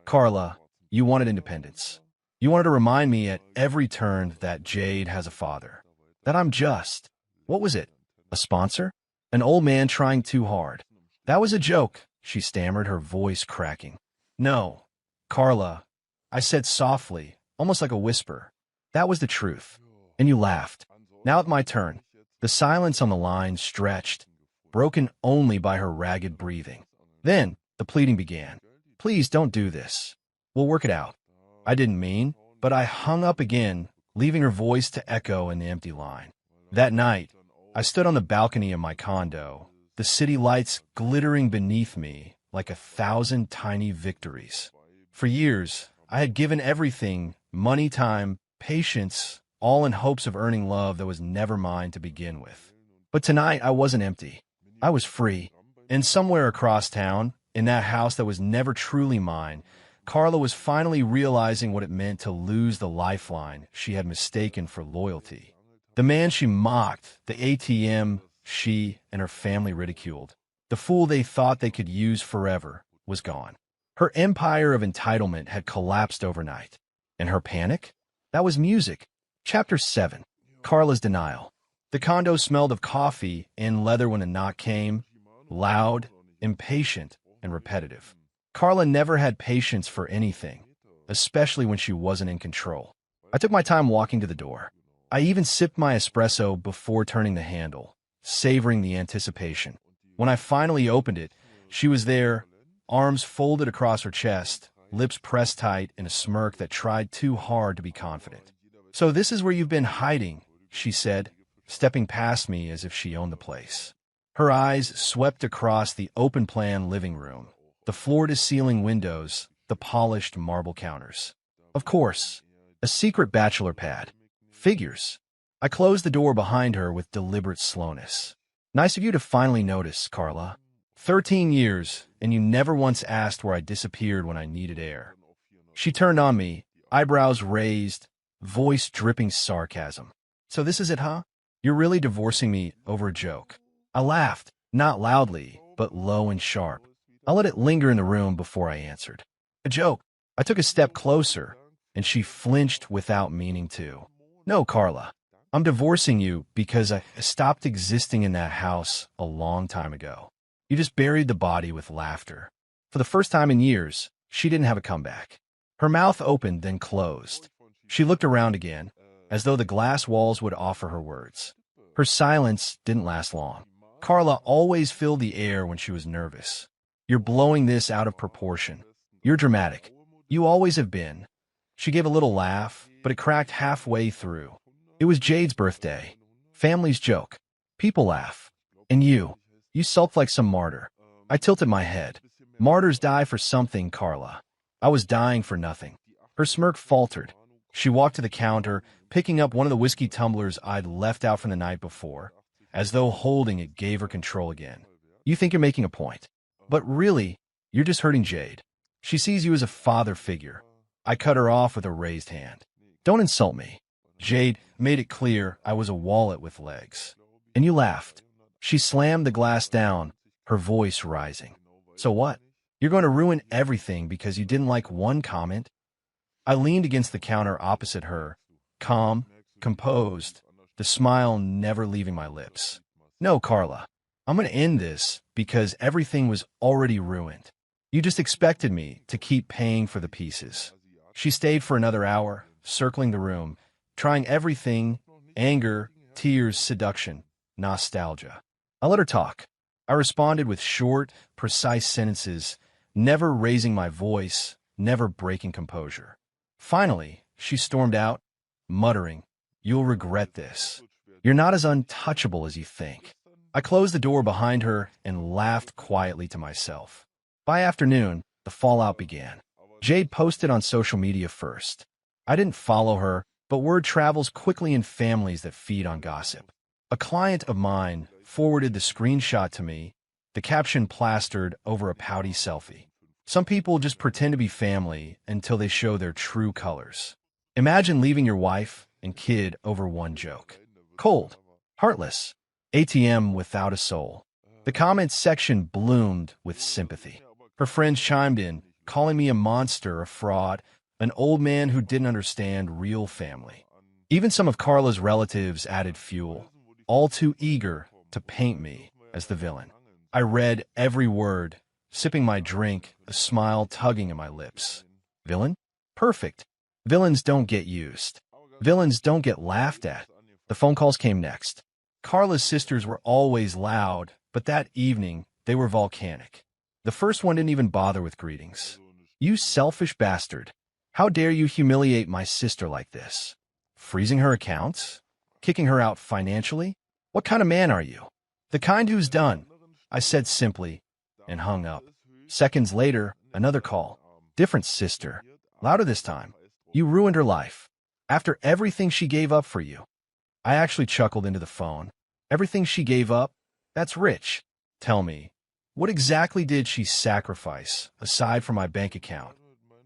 Carla, you wanted independence. You wanted to remind me at every turn that Jade has a father. That I'm just, what was it, a sponsor? An old man trying too hard." "That was a joke," she stammered, her voice cracking. "No, Carla," I said softly, almost like a whisper. "That was the truth. And you laughed. Now it's my turn. The silence on the line stretched, broken only by her ragged breathing. Then, the pleading began. Please don't do this. We'll work it out. I didn't mean, but I hung up again, leaving her voice to echo in the empty line. That night, I stood on the balcony of my condo, the city lights glittering beneath me like 1,000 tiny victories. For years, I had given everything, money, time, patience, all in hopes of earning love that was never mine to begin with. But tonight, I wasn't empty. I was free. And somewhere across town, in that house that was never truly mine, Carla was finally realizing what it meant to lose the lifeline she had mistaken for loyalty. The man she mocked, the ATM she and her family ridiculed, the fool they thought they could use forever, was gone. Her empire of entitlement had collapsed overnight. And her panic? That was music. Chapter 7. Carla's Denial. The condo smelled of coffee and leather when a knock came, loud, impatient, and repetitive. Carla never had patience for anything, especially when she wasn't in control. I took my time walking to the door. I even sipped my espresso before turning the handle, savoring the anticipation. When I finally opened it, she was there, arms folded across her chest, lips pressed tight in a smirk that tried too hard to be confident. "So this is where you've been hiding," she said, stepping past me as if she owned the place. Her eyes swept across the open-plan living room, the floor-to-ceiling windows, the polished marble counters. Of course, a secret bachelor pad. Figures. I closed the door behind her with deliberate slowness. "Nice of you to finally notice, Carla. 13 years, and you never once asked where I disappeared when I needed air." She turned on me, eyebrows raised, voice dripping sarcasm. "So this is it, huh? You're really divorcing me over a joke." I laughed, not loudly, but low and sharp. I let it linger in the room before I answered. "A joke." I took a step closer, and she flinched without meaning to. "No, Carla. I'm divorcing you because I stopped existing in that house a long time ago." You just buried the body with laughter. For the first time in years, she didn't have a comeback. Her mouth opened, then closed. She looked around again, as though the glass walls would offer her words. Her silence didn't last long. Carla always filled the air when she was nervous. "You're blowing this out of proportion. You're dramatic. You always have been." She gave a little laugh, but it cracked halfway through. "It was Jade's birthday. Families joke. People laugh. And you sulked like some martyr." I tilted my head. "Martyrs die for something, Carla. I was dying for nothing." Her smirk faltered. She walked to the counter, picking up one of the whiskey tumblers I'd left out from the night before, as though holding it gave her control again. "You think you're making a point. But really, you're just hurting Jade. She sees you as a father figure." I cut her off with a raised hand. "Don't insult me. Jade made it clear I was a wallet with legs. And you laughed." She slammed the glass down, her voice rising. "So what? You're going to ruin everything because you didn't like one comment?" I leaned against the counter opposite her, calm, composed, the smile never leaving my lips. "No, Carla. I'm going to end this because everything was already ruined. You just expected me to keep paying for the pieces." She stayed for another hour, circling the room, trying everything: anger, tears, seduction, nostalgia. I let her talk. I responded with short, precise sentences, never raising my voice, never breaking composure. Finally, she stormed out, muttering, "You'll regret this. You're not as untouchable as you think." I closed the door behind her and laughed quietly to myself. By afternoon, the fallout began. Jade posted on social media first. I didn't follow her, but word travels quickly in families that feed on gossip. A client of mine forwarded the screenshot to me, the caption plastered over a pouty selfie. Some people just pretend to be family until they show their true colors. Imagine leaving your wife and kid over one joke. Cold, heartless, ATM without a soul. The comments section bloomed with sympathy. Her friends chimed in, calling me a monster, a fraud, an old man who didn't understand real family. Even some of Carla's relatives added fuel, all too eager to paint me as the villain. I read every word, sipping my drink, a smile tugging at my lips. Villain? Perfect. Villains don't get used. Villains don't get laughed at. The phone calls came next. Carla's sisters were always loud, but that evening, they were volcanic. The first one didn't even bother with greetings. "You selfish bastard. How dare you humiliate my sister like this? Freezing her accounts? Kicking her out financially? What kind of man are you?" "The kind who's done," I said simply, and hung up. Seconds later, another call. Different sister. Louder this time. "You ruined her life. After everything she gave up for you." I actually chuckled into the phone. "Everything she gave up? That's rich. Tell me, what exactly did she sacrifice, aside from my bank account?"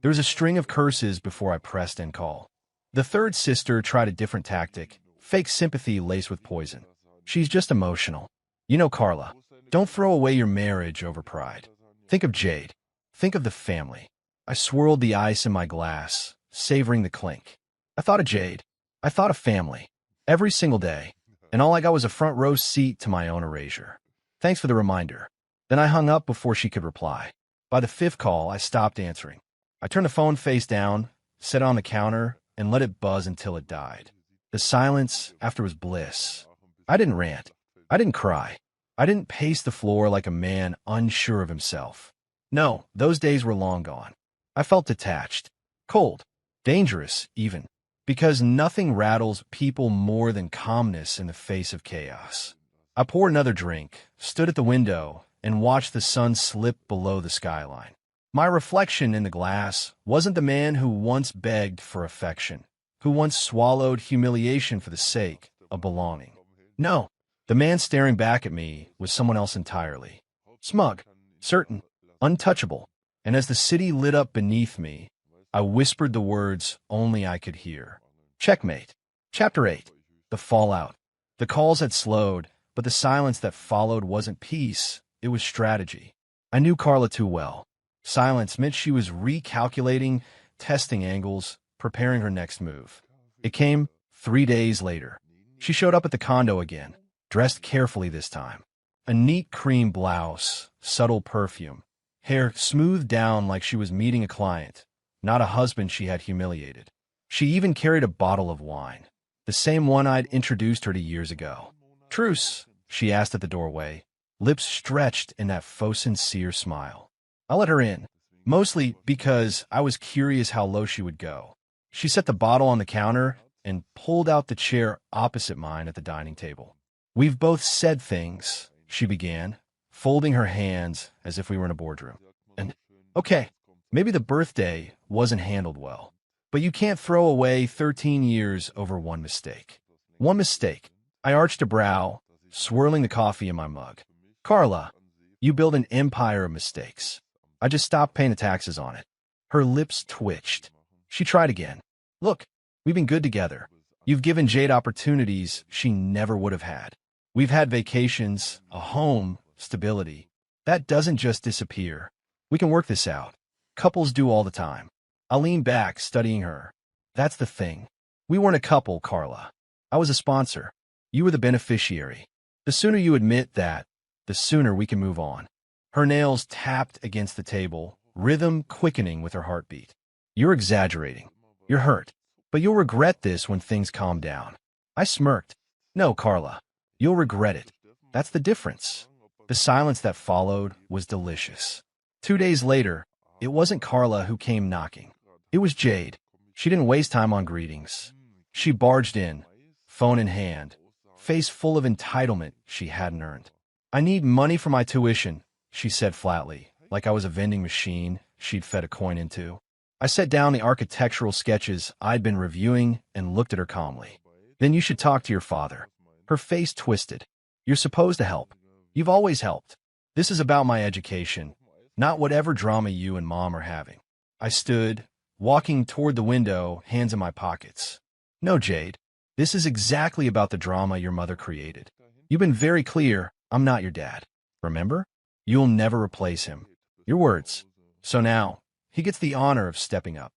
There was a string of curses before I pressed end call. The third sister tried a different tactic, fake sympathy laced with poison. "She's just emotional. You know, Carla, don't throw away your marriage over pride. Think of Jade. Think of the family." I swirled the ice in my glass, savoring the clink. I thought of Jade. I thought of family. Every single day. And all I got was a front row seat to my own erasure. "Thanks for the reminder." Then I hung up before she could reply. By the fifth call, I stopped answering. I turned the phone face down, set it on the counter, and let it buzz until it died. The silence after was bliss. I didn't rant. I didn't cry. I didn't pace the floor like a man unsure of himself. No, those days were long gone. I felt detached, cold, dangerous even, because nothing rattles people more than calmness in the face of chaos. I poured another drink, stood at the window, and watched the sun slip below the skyline. My reflection in the glass wasn't the man who once begged for affection, who once swallowed humiliation for the sake of belonging. No, the man staring back at me was someone else entirely. Smug, certain, untouchable. And as the city lit up beneath me, I whispered the words only I could hear. Checkmate. Chapter 8. The Fallout. The calls had slowed, but the silence that followed wasn't peace, it was strategy. I knew Carla too well. Silence meant she was recalculating, testing angles, preparing her next move. It came 3 days later. She showed up at the condo again, dressed carefully this time. A neat cream blouse, subtle perfume, hair smoothed down like she was meeting a client, not a husband she had humiliated. She even carried a bottle of wine, the same one I'd introduced her to years ago. "Truce?" she asked at the doorway, lips stretched in that faux sincere smile. I let her in, mostly because I was curious how low she would go. She set the bottle on the counter and pulled out the chair opposite mine at the dining table. "We've both said things," she began, folding her hands as if we were in a boardroom. "And, okay, maybe the birthday wasn't handled well, but you can't throw away 13 years over one mistake." One mistake. I arched a brow, swirling the coffee in my mug. "Carla, you build an empire of mistakes. I just stopped paying the taxes on it." Her lips twitched. She tried again. "Look, we've been good together. You've given Jade opportunities she never would have had. We've had vacations, a home, stability. That doesn't just disappear. We can work this out. Couples do all the time." I leaned back, studying her. "That's the thing. We weren't a couple, Carla. I was a sponsor. You were the beneficiary. The sooner you admit that, the sooner we can move on." Her nails tapped against the table, rhythm quickening with her heartbeat. "You're exaggerating. You're hurt. But you'll regret this when things calm down." I smirked. "No, Carla. You'll regret it. That's the difference." The silence that followed was delicious. 2 days later, it wasn't Carla who came knocking. It was Jade. She didn't waste time on greetings. She barged in, phone in hand, face full of entitlement she hadn't earned. "I need money for my tuition," she said flatly, like I was a vending machine she'd fed a coin into. I set down the architectural sketches I'd been reviewing and looked at her calmly. "Then you should talk to your father." Her face twisted. "You're supposed to help. You've always helped. This is about my education, not whatever drama you and Mom are having." I stood, walking toward the window, hands in my pockets. "No, Jade. This is exactly about the drama your mother created. You've been very clear, I'm not your dad. Remember? You'll never replace him. Your words. So now, he gets the honor of stepping up."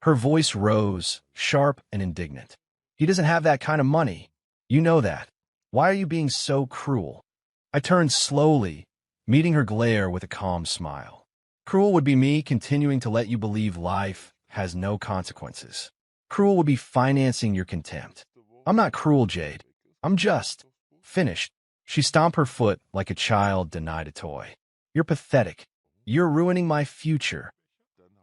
Her voice rose, sharp and indignant. "He doesn't have that kind of money. You know that. Why are you being so cruel?" I turned slowly, meeting her glare with a calm smile. "Cruel would be me continuing to let you believe life has no consequences. Cruel would be financing your contempt. I'm not cruel, Jade. I'm just. Finished. She stomped her foot like a child denied a toy. You're pathetic. You're ruining my future.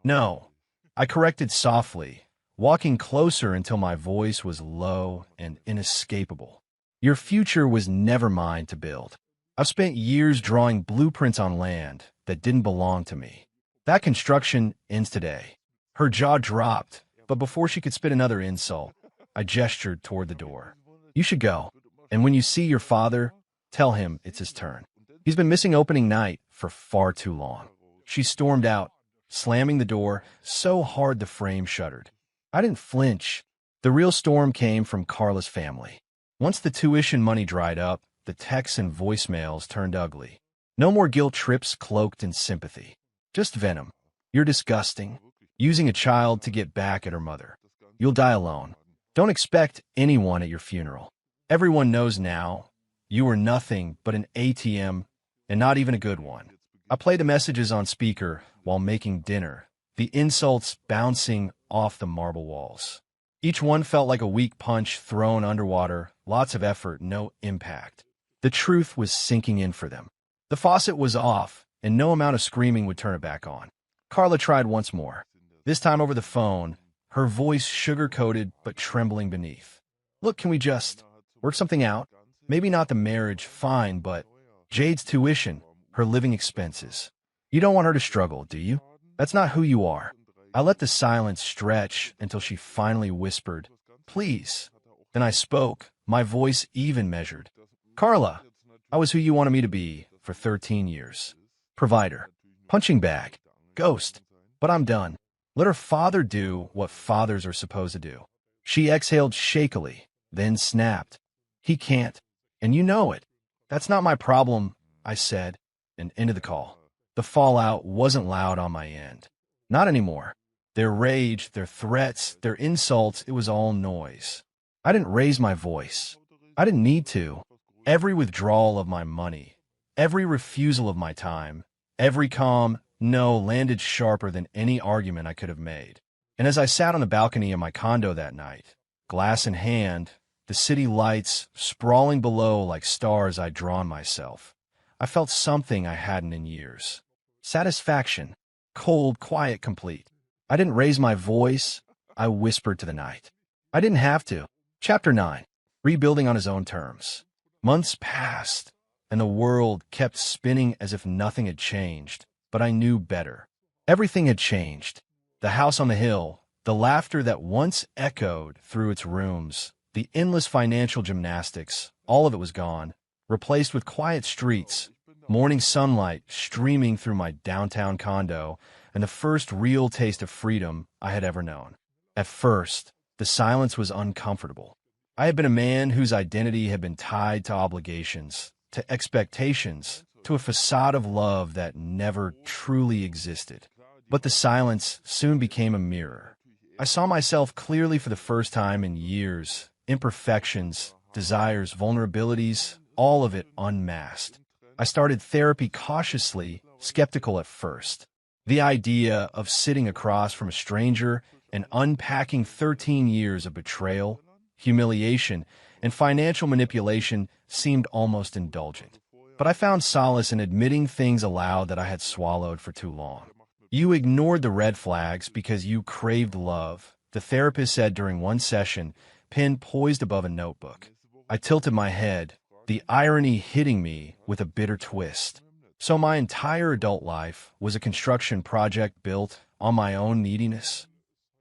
No. I corrected softly, walking closer until my voice was low and inescapable. Your future was never mine to build. I've spent years drawing blueprints on land that didn't belong to me. That construction ends today. Her jaw dropped, but before she could spit another insult, I gestured toward the door. You should go. And when you see your father, tell him it's his turn. He's been missing opening night for far too long. She stormed out, slamming the door so hard the frame shuddered. I didn't flinch. The real storm came from Carla's family. Once the tuition money dried up, the texts and voicemails turned ugly. No more guilt trips cloaked in sympathy. Just venom. You're disgusting. Using a child to get back at her mother. You'll die alone. Don't expect anyone at your funeral. Everyone knows now you were nothing but an ATM, and not even a good one. I played the messages on speaker while making dinner, the insults bouncing off the marble walls. Each one felt like a weak punch thrown underwater, lots of effort, no impact. The truth was sinking in for them. The faucet was off, and no amount of screaming would turn it back on. Carla tried once more, this time over the phone, her voice sugar-coated but trembling beneath. Look, can we just work something out? Maybe not the marriage, fine, but Jade's tuition, her living expenses. You don't want her to struggle, do you? That's not who you are. I let the silence stretch until she finally whispered, please. Then I spoke, my voice even measured. Carla, I was who you wanted me to be for 13 years. Provider, punching bag, ghost. But I'm done. Let her father do what fathers are supposed to do. She exhaled shakily, then snapped. He can't, and you know it. That's not my problem, I said, and ended the call. The fallout wasn't loud on my end. Not anymore. Their rage, their threats, their insults, it was all noise. I didn't raise my voice. I didn't need to. Every withdrawal of my money, every refusal of my time, every calm no landed sharper than any argument I could have made. And as I sat on the balcony of my condo that night, glass in hand, the city lights sprawling below like stars I'd drawn myself, I felt something I hadn't in years. Satisfaction. Cold, quiet, complete. I didn't raise my voice. I whispered to the night. I didn't have to. Chapter 9. Rebuilding on his own terms. Months passed, and the world kept spinning as if nothing had changed, but I knew better. Everything had changed. The house on the hill, the laughter that once echoed through its rooms, the endless financial gymnastics, all of it was gone, replaced with quiet streets, morning sunlight streaming through my downtown condo, and the first real taste of freedom I had ever known. At first, the silence was uncomfortable. I had been a man whose identity had been tied to obligations, to expectations, to a facade of love that never truly existed. But the silence soon became a mirror. I saw myself clearly for the first time in years, imperfections, desires, vulnerabilities, all of it unmasked. I started therapy cautiously, skeptical at first. The idea of sitting across from a stranger and unpacking 13 years of betrayal, humiliation, and financial manipulation seemed almost indulgent. But I found solace in admitting things aloud that I had swallowed for too long. You ignored the red flags because you craved love, the therapist said during one session, pen poised above a notebook. I tilted my head, the irony hitting me with a bitter twist. So my entire adult life was a construction project built on my own neediness?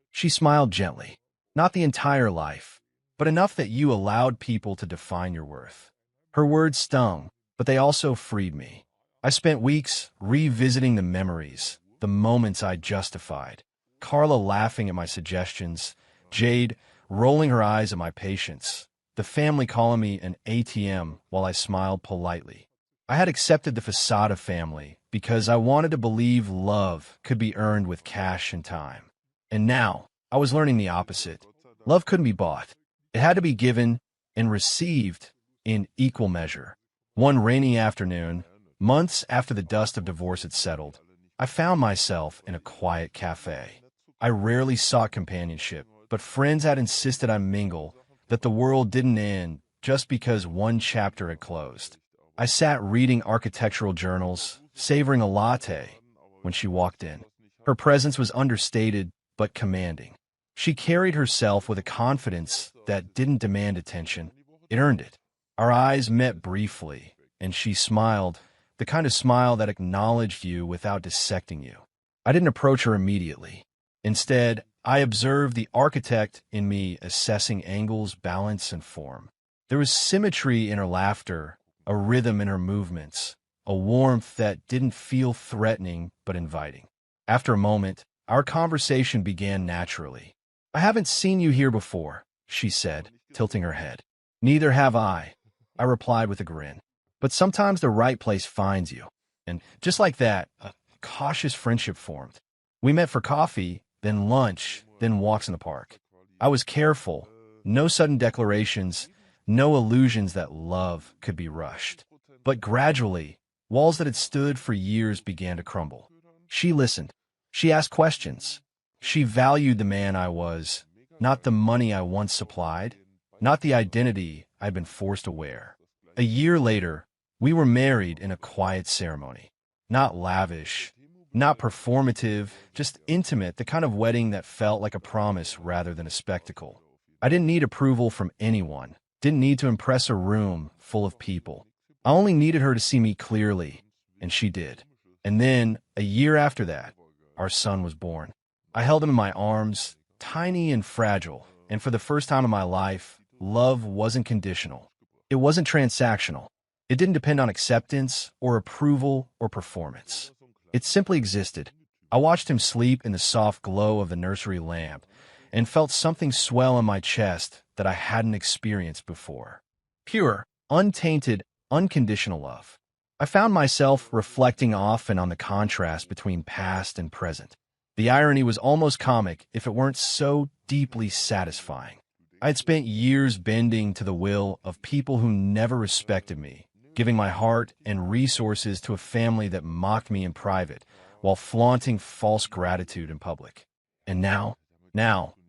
She smiled gently. Not the entire life, but enough that you allowed people to define your worth. Her words stung, but they also freed me. I spent weeks revisiting the memories, the moments I justified. Carla laughing at my suggestions, Jade rolling her eyes at my patience, the family calling me an ATM while I smiled politely. I had accepted the facade of family because I wanted to believe love could be earned with cash and time. And now, I was learning the opposite. Love couldn't be bought. It had to be given and received in equal measure. One rainy afternoon, months after the dust of divorce had settled, I found myself in a quiet cafe. I rarely sought companionship, but friends had insisted I mingle, that the world didn't end just because one chapter had closed. I sat reading architectural journals, savoring a latte, when she walked in. Her presence was understated but commanding. She carried herself with a confidence that didn't demand attention. It earned it. Our eyes met briefly, and she smiled, the kind of smile that acknowledged you without dissecting you. I didn't approach her immediately. Instead, I observed the architect in me assessing angles, balance, and form. There was symmetry in her laughter, a rhythm in her movements, a warmth that didn't feel threatening but inviting. After a moment, our conversation began naturally. "I haven't seen you here before," she said, tilting her head. "Neither have I," I replied with a grin. "But sometimes the right place finds you." And just like that, a cautious friendship formed. We met for coffee, then lunch, then walks in the park. I was careful, no sudden declarations, no illusions that love could be rushed. But gradually, walls that had stood for years began to crumble. She listened. She asked questions. She valued the man I was, not the money I once supplied, not the identity I'd been forced to wear. A year later, we were married in a quiet ceremony. Not lavish, not performative, just intimate, the kind of wedding that felt like a promise rather than a spectacle. I didn't need approval from anyone, didn't need to impress a room full of people. I only needed her to see me clearly, and she did. And then, a year after that, our son was born. I held him in my arms, tiny and fragile, and for the first time in my life, love wasn't conditional. It wasn't transactional. It didn't depend on acceptance or approval or performance. It simply existed. I watched him sleep in the soft glow of the nursery lamp and felt something swell in my chest that I hadn't experienced before. Pure, untainted, unconditional love. I found myself reflecting often on the contrast between past and present. The irony was almost comic if it weren't so deeply satisfying. I had spent years bending to the will of people who never respected me, giving my heart and resources to a family that mocked me in private, while flaunting false gratitude in public. And now,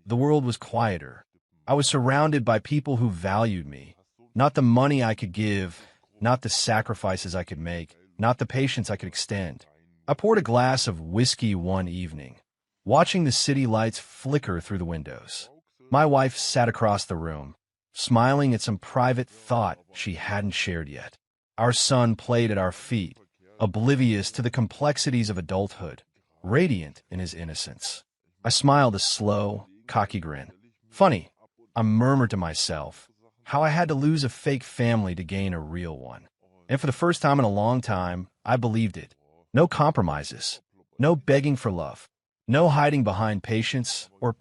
the world was quieter. I was surrounded by people who valued me, not the money I could give, not the sacrifices I could make, not the patience I could extend. I poured a glass of whiskey one evening, watching the city lights flicker through the windows. My wife sat across the room, smiling at some private thought she hadn't shared yet. Our son played at our feet, oblivious to the complexities of adulthood, radiant in his innocence. I smiled a slow, cocky grin. Funny, I murmured to myself, how I had to lose a fake family to gain a real one. And for the first time in a long time, I believed it. No compromises, no begging for love, no hiding behind patience or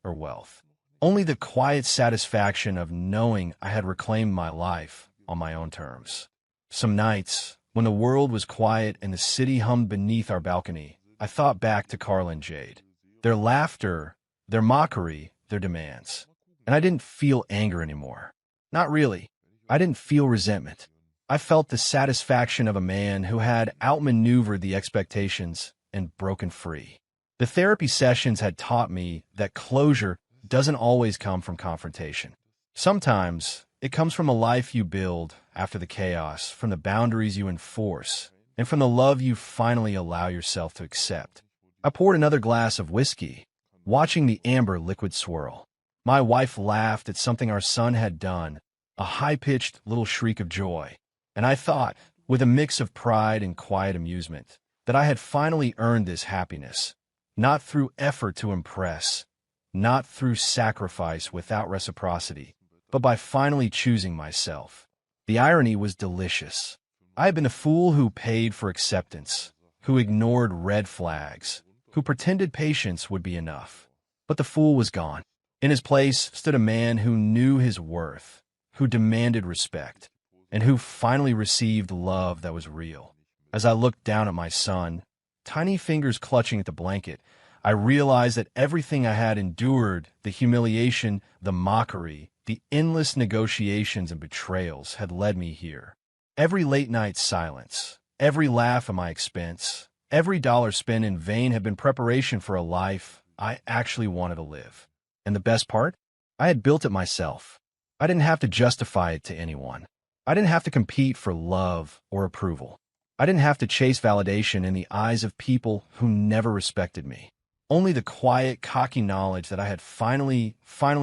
wealth. Only the quiet satisfaction of knowing I had reclaimed my life on my own terms. Some nights, when the world was quiet and the city hummed beneath our balcony, I thought back to Carl and Jade. Their laughter, their mockery, their demands. And I didn't feel anger anymore. Not really. I didn't feel resentment. I felt the satisfaction of a man who had outmaneuvered the expectations and broken free. The therapy sessions had taught me that closure doesn't always come from confrontation. Sometimes it comes from a life you build after the chaos, from the boundaries you enforce, and from the love you finally allow yourself to accept. I poured another glass of whiskey, watching the amber liquid swirl. My wife laughed at something our son had done, a high-pitched little shriek of joy. And I thought, with a mix of pride and quiet amusement, that I had finally earned this happiness, not through effort to impress, not through sacrifice without reciprocity, but by finally choosing myself. The irony was delicious. I had been a fool who paid for acceptance, who ignored red flags, who pretended patience would be enough. But the fool was gone. In his place stood a man who knew his worth, who demanded respect, and who finally received love that was real. As I looked down at my son, tiny fingers clutching at the blanket, I realized that everything I had endured, the humiliation, the mockery, the endless negotiations and betrayals, had led me here. Every late-night silence, every laugh at my expense, every dollar spent in vain had been preparation for a life I actually wanted to live. And the best part? I had built it myself. I didn't have to justify it to anyone. I didn't have to compete for love or approval. I didn't have to chase validation in the eyes of people who never respected me. Only the quiet, cocky knowledge that I had finally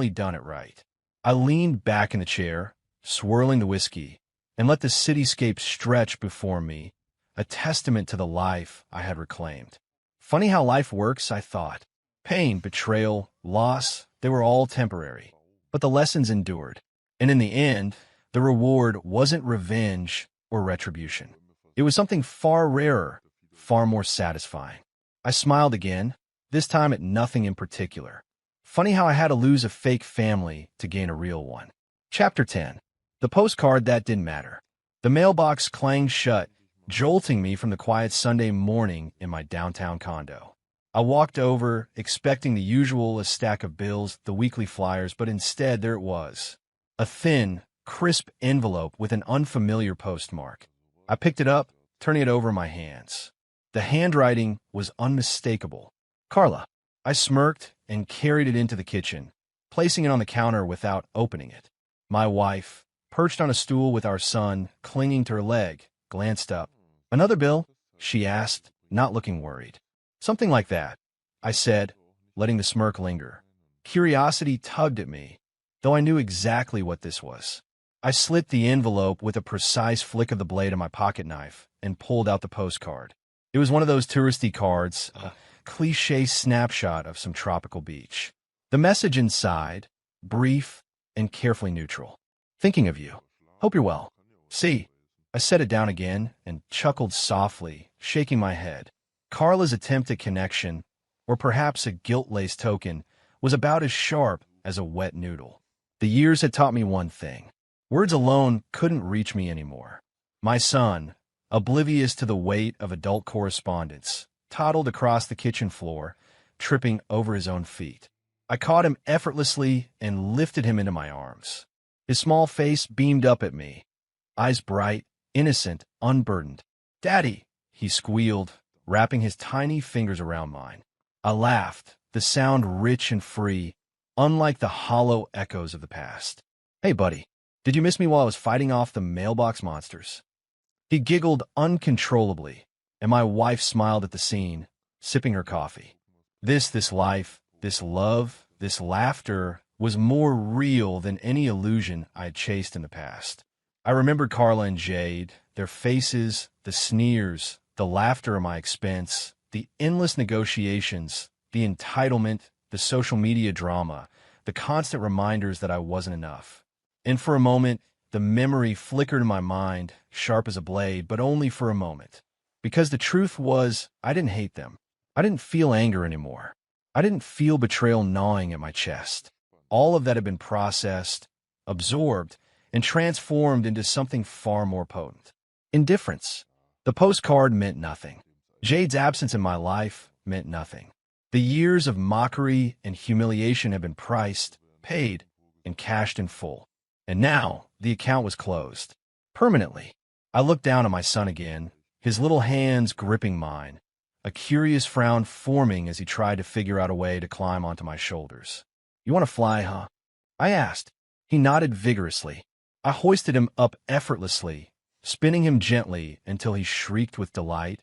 done it right. I leaned back in the chair, swirling the whiskey, and let the cityscape stretch before me, a testament to the life I had reclaimed. Funny how life works, I thought. Pain, betrayal, loss, they were all temporary. But the lessons endured. And in the end, the reward wasn't revenge or retribution. It was something far rarer, far more satisfying. I smiled again, this time at nothing in particular. Funny how I had to lose a fake family to gain a real one. Chapter 10. The postcard that didn't matter. The mailbox clanged shut, jolting me from the quiet Sunday morning in my downtown condo. I walked over, expecting the usual, a stack of bills, the weekly flyers, but instead there it was. A thin, crisp envelope with an unfamiliar postmark. I picked it up, turning it over in my hands. The handwriting was unmistakable. Carla. I smirked and carried it into the kitchen, placing it on the counter without opening it. My wife, perched on a stool with our son clinging to her leg, glanced up. "Another bill?" she asked, not looking worried. "Something like that," I said, letting the smirk linger. Curiosity tugged at me, though I knew exactly what this was. I slit the envelope with a precise flick of the blade of my pocket knife and pulled out the postcard. It was one of those touristy cards, a cliché snapshot of some tropical beach. The message inside, brief and carefully neutral. "Thinking of you. Hope you're well. See." I set it down again and chuckled softly, shaking my head. Carla's attempt at connection, or perhaps a guilt-laced token, was about as sharp as a wet noodle. The years had taught me one thing. Words alone couldn't reach me anymore. My son, oblivious to the weight of adult correspondence, toddled across the kitchen floor, tripping over his own feet. I caught him effortlessly and lifted him into my arms. His small face beamed up at me, eyes bright, innocent, unburdened. "Daddy," he squealed, wrapping his tiny fingers around mine. I laughed, the sound rich and free, unlike the hollow echoes of the past. "Hey, buddy, did you miss me while I was fighting off the mailbox monsters?" He giggled uncontrollably, and my wife smiled at the scene, sipping her coffee. This life, this love, this laughter was more real than any illusion I had chased in the past. I remembered Carla and Jade, their faces, the sneers, the laughter at my expense, the endless negotiations, the entitlement, the social media drama, the constant reminders that I wasn't enough. And for a moment, the memory flickered in my mind, sharp as a blade, but only for a moment. Because the truth was, I didn't hate them. I didn't feel anger anymore. I didn't feel betrayal gnawing at my chest. All of that had been processed, absorbed, and transformed into something far more potent. Indifference. The postcard meant nothing. Jade's absence in my life meant nothing. The years of mockery and humiliation had been priced, paid, and cashed in full. And now, the account was closed. Permanently. I looked down at my son again, his little hands gripping mine, a curious frown forming as he tried to figure out a way to climb onto my shoulders. "You want to fly, huh?" I asked. He nodded vigorously. I hoisted him up effortlessly, spinning him gently until he shrieked with delight,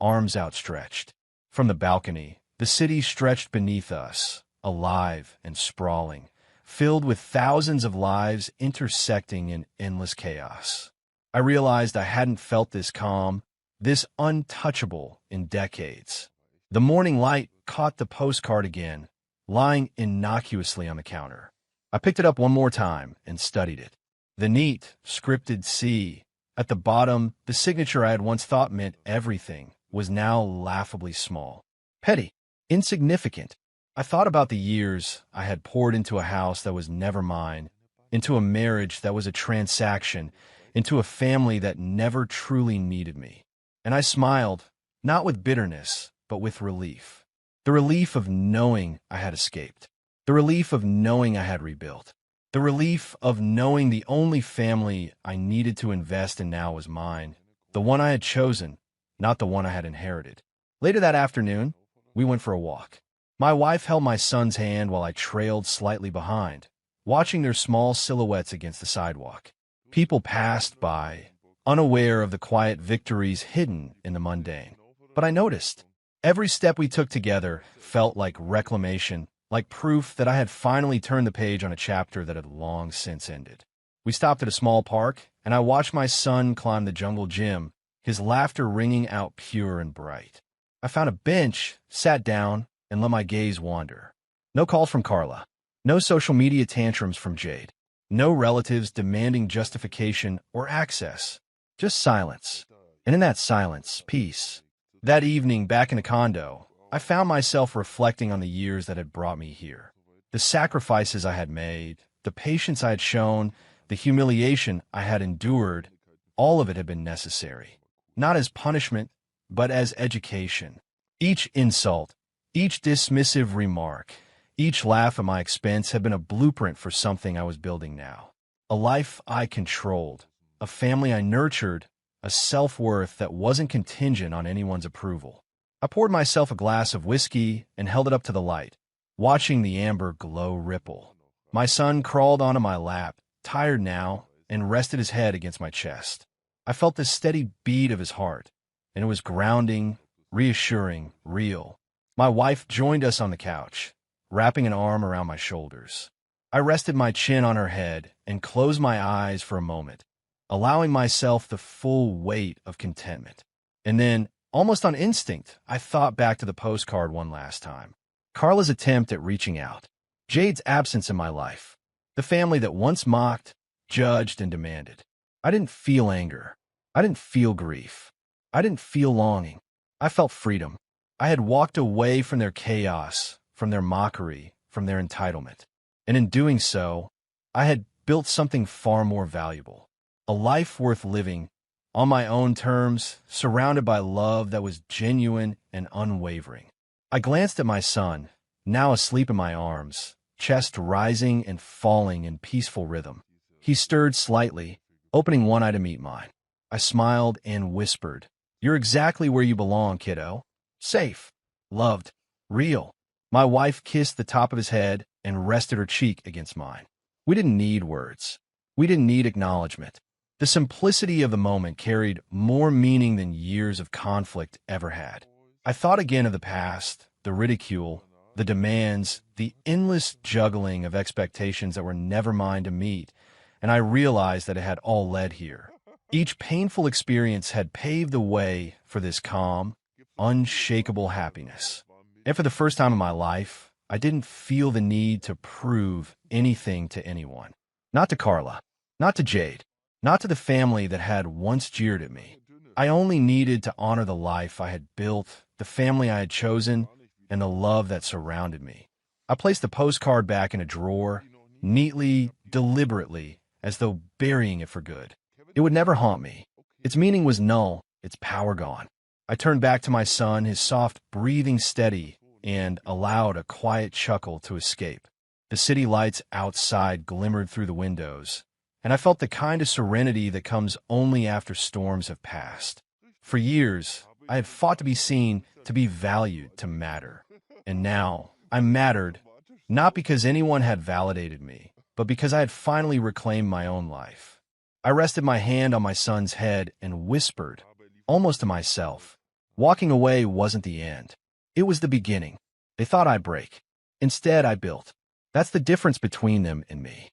arms outstretched. From the balcony, the city stretched beneath us, alive and sprawling, filled with thousands of lives intersecting in endless chaos. I realized I hadn't felt this calm, this untouchable in decades. The morning light caught the postcard again, lying innocuously on the counter. I picked it up one more time and studied it. The neat, scripted C. At the bottom, the signature I had once thought meant everything was now laughably small. Petty. Insignificant. I thought about the years I had poured into a house that was never mine, into a marriage that was a transaction, into a family that never truly needed me. And I smiled, not with bitterness, but with relief. The relief of knowing I had escaped. The relief of knowing I had rebuilt. The relief of knowing the only family I needed to invest in now was mine, the one I had chosen, not the one I had inherited. Later that afternoon, we went for a walk. My wife held my son's hand while I trailed slightly behind, watching their small silhouettes against the sidewalk. People passed by, unaware of the quiet victories hidden in the mundane. But I noticed. Every step we took together felt like reclamation, like proof that I had finally turned the page on a chapter that had long since ended. We stopped at a small park, and I watched my son climb the jungle gym, his laughter ringing out pure and bright. I found a bench, sat down, and let my gaze wander. No calls from Carla. No social media tantrums from Jade. No relatives demanding justification or access. Just silence. And in that silence, peace. That evening, back in the condo, I found myself reflecting on the years that had brought me here. The sacrifices I had made, the patience I had shown, the humiliation I had endured, all of it had been necessary. Not as punishment, but as education. Each insult, each dismissive remark, each laugh at my expense had been a blueprint for something I was building now. A life I controlled, a family I nurtured, a self-worth that wasn't contingent on anyone's approval. I poured myself a glass of whiskey and held it up to the light, watching the amber glow ripple. My son crawled onto my lap, tired now, and rested his head against my chest. I felt the steady beat of his heart, and it was grounding, reassuring, real. My wife joined us on the couch, wrapping an arm around my shoulders. I rested my chin on her head and closed my eyes for a moment, allowing myself the full weight of contentment. And then, almost on instinct, I thought back to the postcard one last time. Carla's attempt at reaching out. Jade's absence in my life. The family that once mocked, judged, and demanded. I didn't feel anger. I didn't feel grief. I didn't feel longing. I felt freedom. I had walked away from their chaos, from their mockery, from their entitlement. And in doing so, I had built something far more valuable. A life worth living, on my own terms, surrounded by love that was genuine and unwavering. I glanced at my son, now asleep in my arms, chest rising and falling in peaceful rhythm. He stirred slightly, opening one eye to meet mine. I smiled and whispered, "You're exactly where you belong, kiddo. Safe, loved, real." My wife kissed the top of his head and rested her cheek against mine. We didn't need words. We didn't need acknowledgement. The simplicity of the moment carried more meaning than years of conflict ever had. I thought again of the past, the ridicule, the demands, the endless juggling of expectations that were never mine to meet, and I realized that it had all led here. Each painful experience had paved the way for this calm, unshakable happiness. And for the first time in my life, I didn't feel the need to prove anything to anyone. Not to Carla, not to Jade, not to the family that had once jeered at me. I only needed to honor the life I had built, the family I had chosen, and the love that surrounded me. I placed the postcard back in a drawer, neatly, deliberately, as though burying it for good. It would never haunt me. Its meaning was null, its power gone. I turned back to my son, his soft breathing steady, and allowed a quiet chuckle to escape. The city lights outside glimmered through the windows, and I felt the kind of serenity that comes only after storms have passed. For years, I had fought to be seen, to be valued, to matter. And now, I mattered, not because anyone had validated me, but because I had finally reclaimed my own life. I rested my hand on my son's head and whispered, almost to myself, walking away wasn't the end. It was the beginning. They thought I'd break. Instead, I built. That's the difference between them and me.